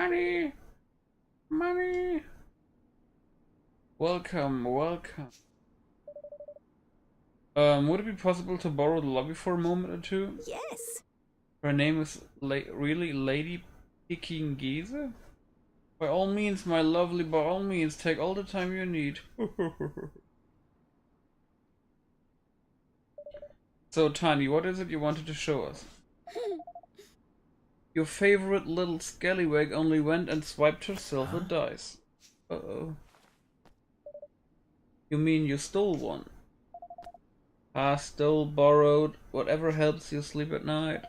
Money! Money! Welcome, welcome. Would it be possible to borrow the lobby for a moment or two?
Yes.
Her name is really Lady Peking Giza? By all means, my lovely, by all means, take all the time you need. So, Tiny, what is it you wanted to show us? Your favorite little scallywag only went and swiped herself a dice. Uh-oh. You mean you stole one? Ah, stole, borrowed, whatever helps you sleep at night.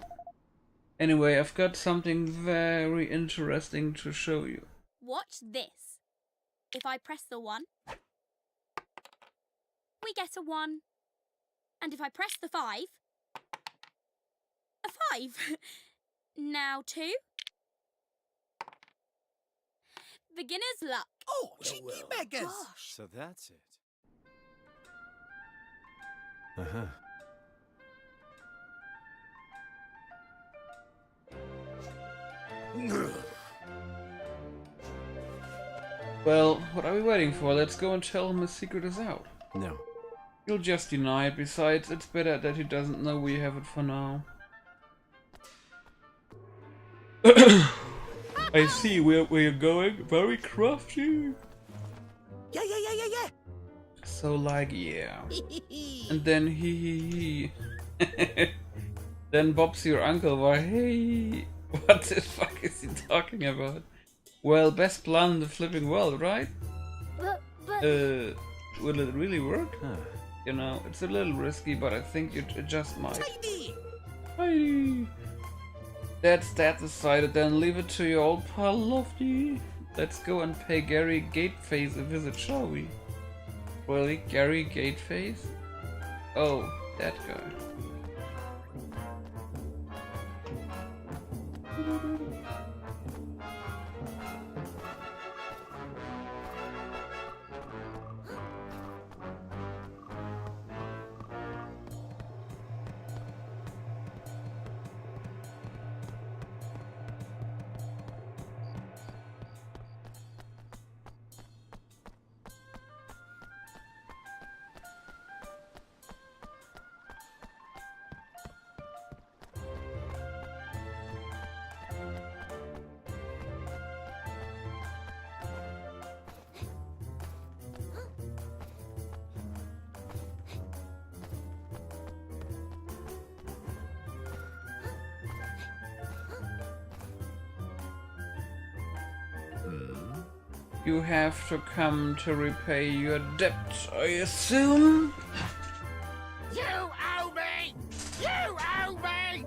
Anyway, I've got something very interesting to show you.
Watch this. If I press the 1, we get a 1. And if I press the 5, a 5. Now 2. Beginner's luck.
Oh, cheeky beggars.
Gosh.
So that's it. Uh-huh.
Well, what are we waiting for? Let's go and tell him his secret is out.
No.
He'll just deny it. Besides, it's better that he doesn't know we have it for now. I see where you're going. Very crafty.
Yeah.
So like, yeah. And then he. Then Bob's your uncle. Why, hey. What the fuck is he talking about? Well, best plan in the flipping world, right?
But...
Will it really work?
Huh.
You know, it's a little risky, but I think it just might.
Tidy.
Hi. That's that decided, then leave it to your old pal Lofty. Let's go and pay Gary Gateface a visit, shall we? Really? Gary Gateface? Oh, that guy. You have to come to repay your debt, I assume?
You owe me! You owe me!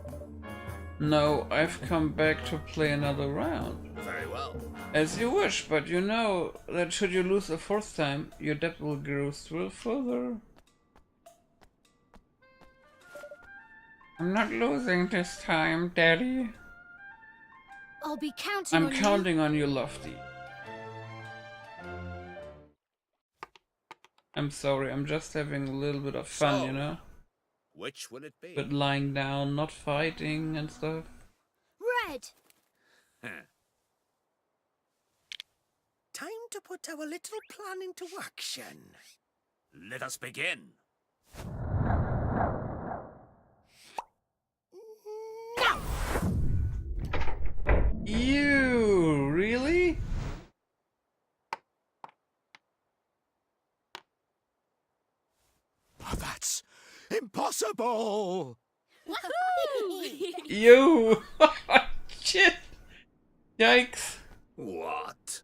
No, I've come back to play another round.
Very well.
As you wish, but you know that should you lose a fourth time, your debt will grow still further. I'm not losing this time, Daddy.
I'll be counting
I'm
on
counting on you, Lofty. I'm sorry, I'm just having a little bit of fun,
So,
you know?
Which will it be?
But lying down, not fighting and stuff.
you. Red.
Time to put our little plan into action. Let us begin.
No!
You really?
Oh, that's impossible.
Woohoo!
You! Shit! Yikes!
What?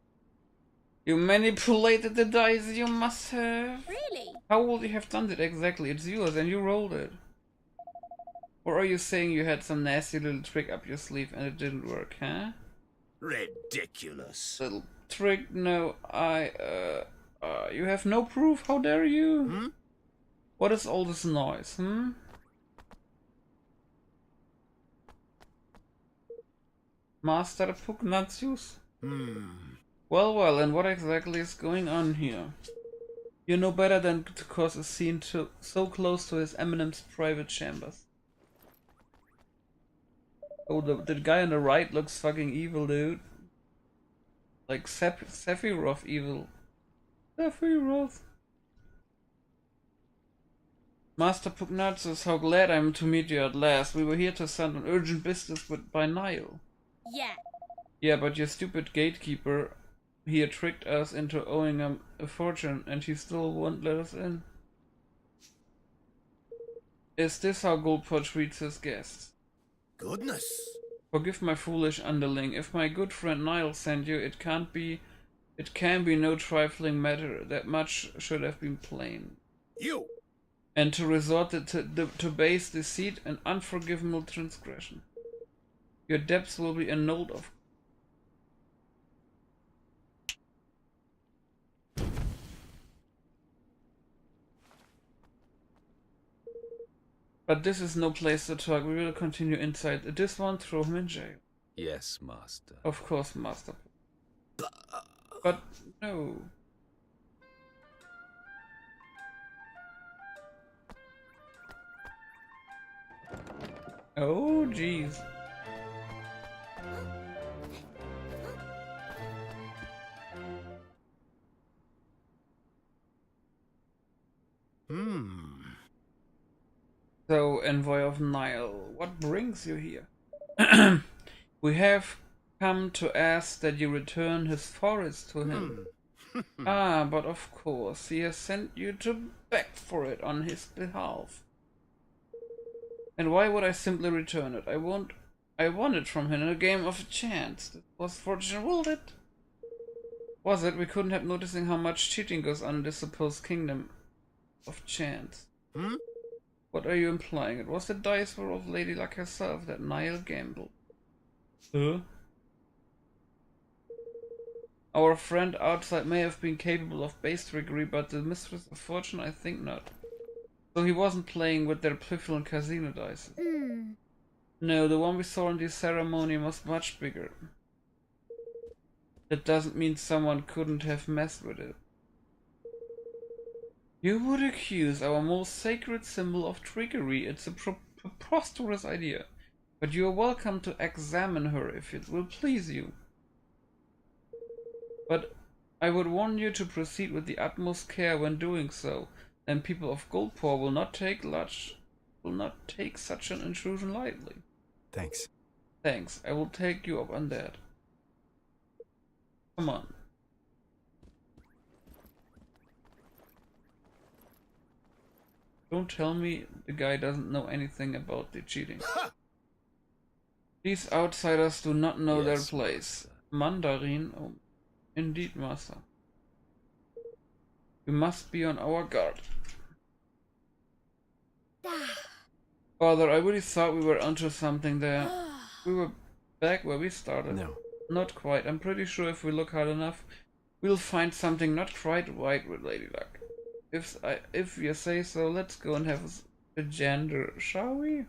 You manipulated the dice, you must have.
Really?
How would you have done that exactly? It's yours and you rolled it. Or are you saying you had some nasty little trick up your sleeve and it didn't work, huh?
Ridiculous.
Little trick? No, you have no proof? How dare you?
Hmm?
What is all this noise, Master Pugnatius? Well, and what exactly is going on here? You know better than to cause a scene so close to His Eminence's private chambers. Oh, the guy on the right looks fucking evil, dude. Like Sephiroth evil. Sephiroth. Master Pugnacius, how glad I am to meet you at last. We were here to send on urgent business by Nile.
Yeah.
Yeah, but your stupid gatekeeper here tricked us into owing him a fortune, and he still won't let us in. Is this how Goldport treats his guests?
Goodness.
Forgive my foolish underling. If my good friend Nile sent you, it can be no trifling matter. That much should have been plain.
You.
And to resort to base deceit and unforgivable transgression. Your debts will be annulled of. But this is no place to talk. We will continue inside. This one, throw him in jail.
Yes, master.
Of course, master. But no. Oh, jeez. So, Envoy of Nile, what brings you here? We have come to ask that you return his forest to him. Ah, but of course, he has sent you to beg for it on his behalf. And why would I simply return it? I won it from him in a game of a chance. It was fortune willed it. Was it? We couldn't help noticing how much cheating goes on in this supposed kingdom of chance. What are you implying? It was the dice roll of Lady Luck herself that Nile gambled. Huh? Our friend outside may have been capable of base trickery, but the mistress of fortune, I think not. So he wasn't playing with their piffle and casino dice. No, the one we saw in the ceremony was much bigger. That doesn't mean someone couldn't have messed with it. You would accuse our most sacred symbol of trickery. It's a preposterous idea. But you are welcome to examine her if it will please you. But I would warn you to proceed with the utmost care when doing so, and people of Goldport will not take such an intrusion lightly.
Thanks.
Thanks, I will take you up on that. Come on. Don't tell me the guy doesn't know anything about the cheating. These outsiders do not know their place. Mandarin? Oh, indeed, master. We must be on our guard. Father, I really thought we were onto something there. We were back where we started.
No.
Not quite. I'm pretty sure if we look hard enough, we'll find something not quite right with Lady Luck. If you say so, let's go and have a gander, shall we?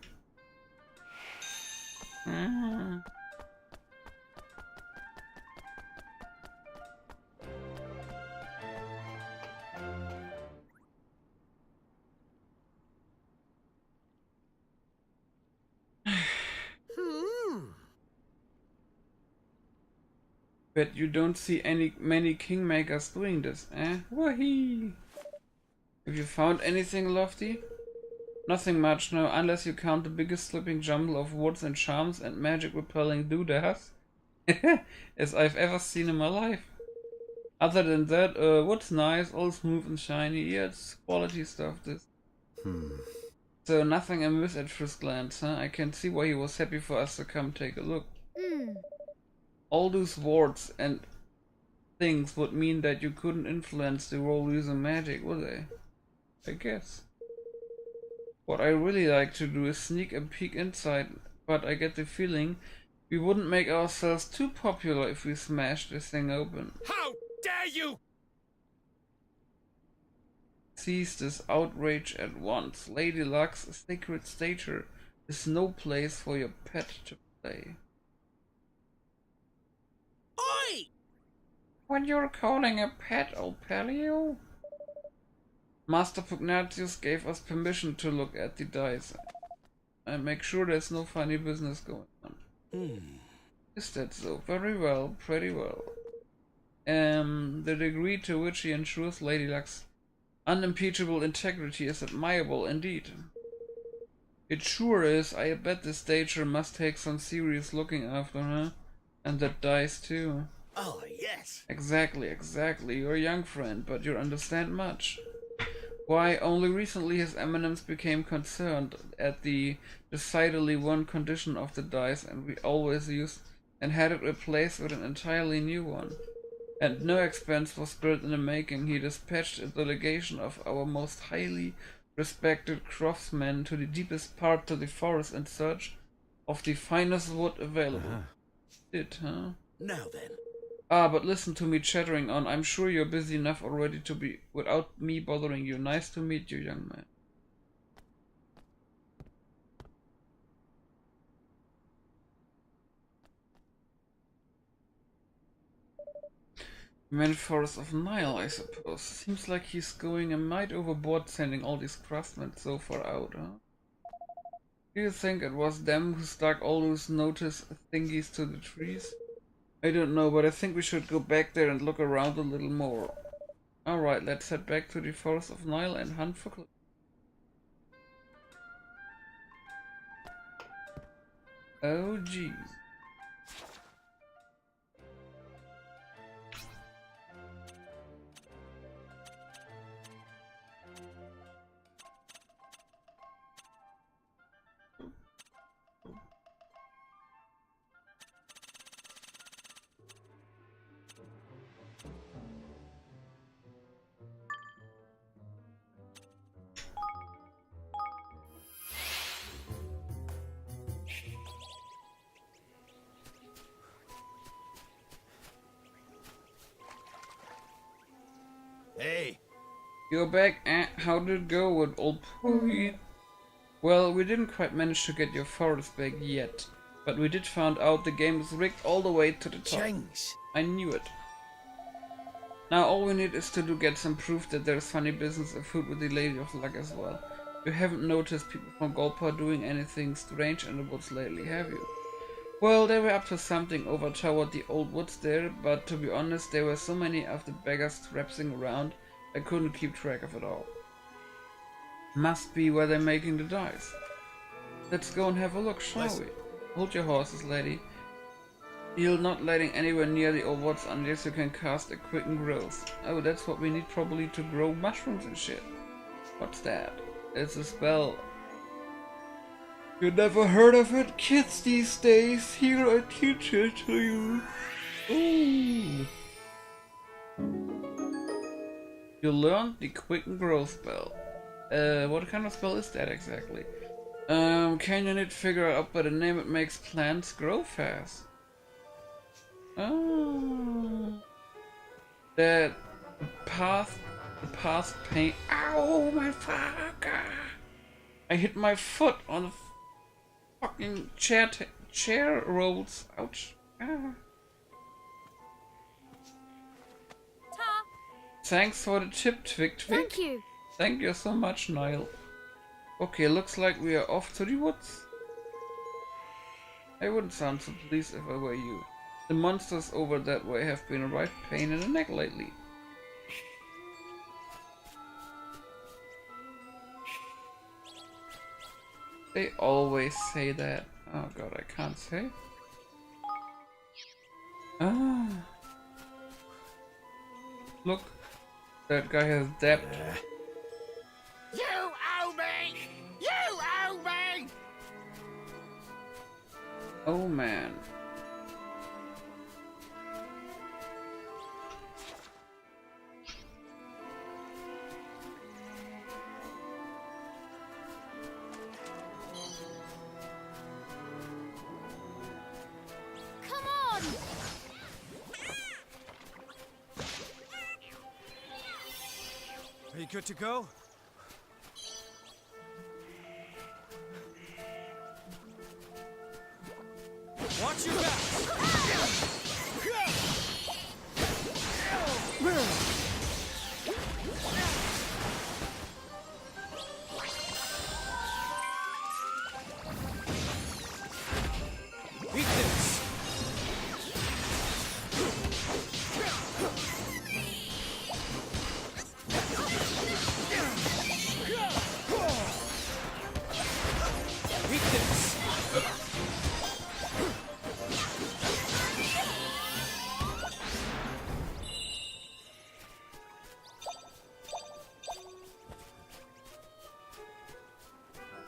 Bet you don't see many kingmakers doing this, eh? Wahee! Have you found anything lofty? Nothing much, no, unless you count the biggest slipping jumble of woods and charms and magic repelling doodads as I've ever seen in my life. Other than that, wood's nice, all smooth and shiny. Yeah, it's quality stuff, this. So nothing amiss at first glance, huh? I can see why he was happy for us to come take a look. All those wards and things would mean that you couldn't influence the world using magic, would they? I guess. What I really like to do is sneak a peek inside, but I get the feeling we wouldn't make ourselves too popular if we smashed this thing open.
How dare you!
Cease this outrage at once. Lady Luck's sacred stature is no place for your pet to play.
Oi!
What you're calling a pet, old Paleo? Master Pugnacius gave us permission to look at the dice and make sure there's no funny business going on. Is that so? Very well, pretty well. The degree to which he ensures Lady Luck's unimpeachable integrity is admirable indeed. It sure is. I bet this stager must take some serious looking after her. And that dice too.
Oh, yes.
Exactly. You're a young friend, but you understand much. Why, only recently His Eminence became concerned at the decidedly one condition of the dice, and we always used and had it replaced with an entirely new one. And no expense was spared in the making. He dispatched a delegation of our most highly respected craftsmen to the deepest part of the forest in search of the finest wood available. Did, huh?
Now then.
But listen to me chattering on. I'm sure you're busy enough already to be without me bothering you. Nice to meet you, young man. Man Forest of Nile, I suppose. Seems like he's going a mite overboard sending all these craftsmen so far out, huh? Do you think it was them who stuck all those notice thingies to the trees? I don't know, but I think we should go back there and look around a little more. Alright, let's head back to the Forest of Nile and hunt for clues. Oh geez.
Hey.
You're back. How did it go with old Pooey? Well, we didn't quite manage to get your forest back yet, but we did find out the game is rigged all the way to the top.
Change.
I knew it. Now all we need is to get some proof that there's funny business afoot with the Lady of Luck as well. You haven't noticed people from Golpa doing anything strange in the woods lately, have you? Well, they were up to something over toward the old woods there, but to be honest, there were so many of the beggars traipsing around, I couldn't keep track of it all. Must be where they're making the dice. Let's go and have a look, shall we? Hold your horses, lady. You're not letting anywhere near the old woods unless you can cast a quicken growth. Oh, that's what we need probably to grow mushrooms and shit. What's that? It's a spell. You never heard of it? Kids these days, here I teach it to you. Ooh. You learned the quicken growth spell. What kind of spell is that exactly? Can you not figure out by the name it makes plants grow fast? Oh. The path pain. Ow, my fucker! I hit my foot on the fucking chair rolls. Ouch. Ah.
Ta.
Thanks for the tip, Twig.
Thank you.
Thank you so much, Niall. Okay, looks like we are off to the woods. I wouldn't sound so pleased if I were you. The monsters over that way have been a right pain in the neck lately. They always say that. Oh god, I can't say. Ah. Look, that guy has debt.
You owe me! You owe me!
Oh man.
Come on.
Are you good to go? Watch your back! Eat this!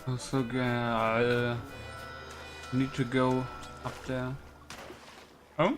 Also, need to go up there. Oh?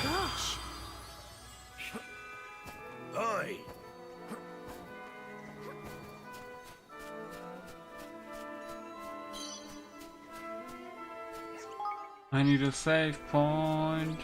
Gosh.
Oi!
I need a save point.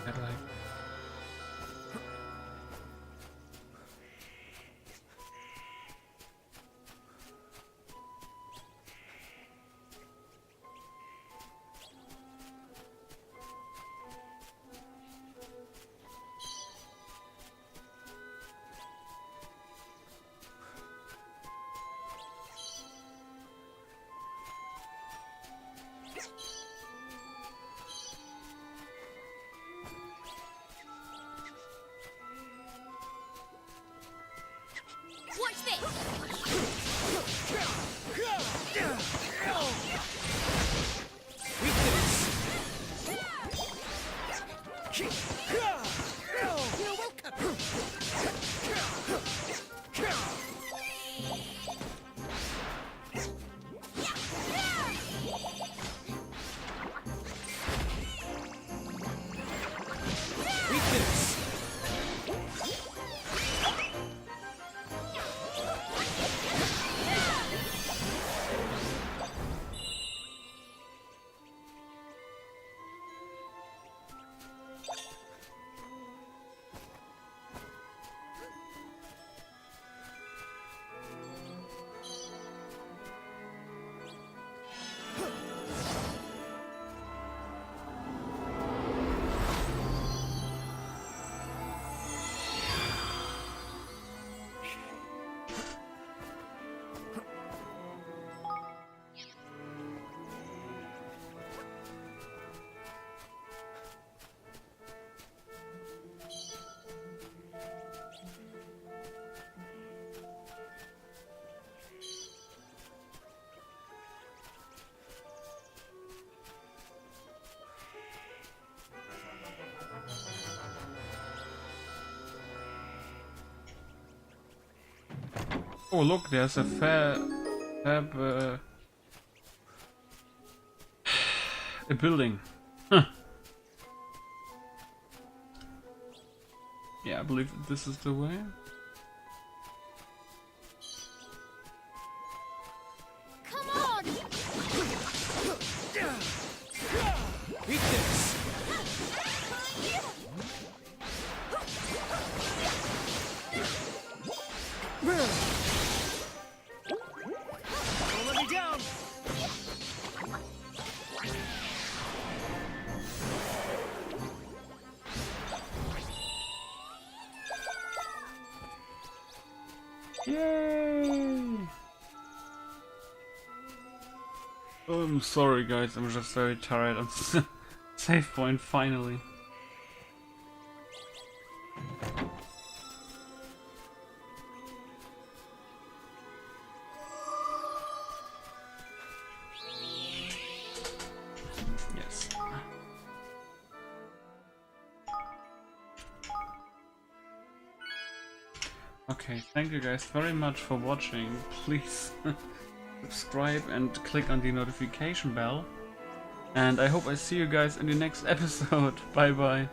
Like
Watch this.
You're welcome.
oh look, there's a a building. Huh. Yeah, I believe this is the way.
Come on.
Eat this! Don't let me down!
Yay! I'm sorry guys, I'm just very tired. I'm save point, finally. Yes. Okay, thank you guys very much for watching. Please subscribe and click on the notification bell. And I hope I see you guys in the next episode. Bye bye.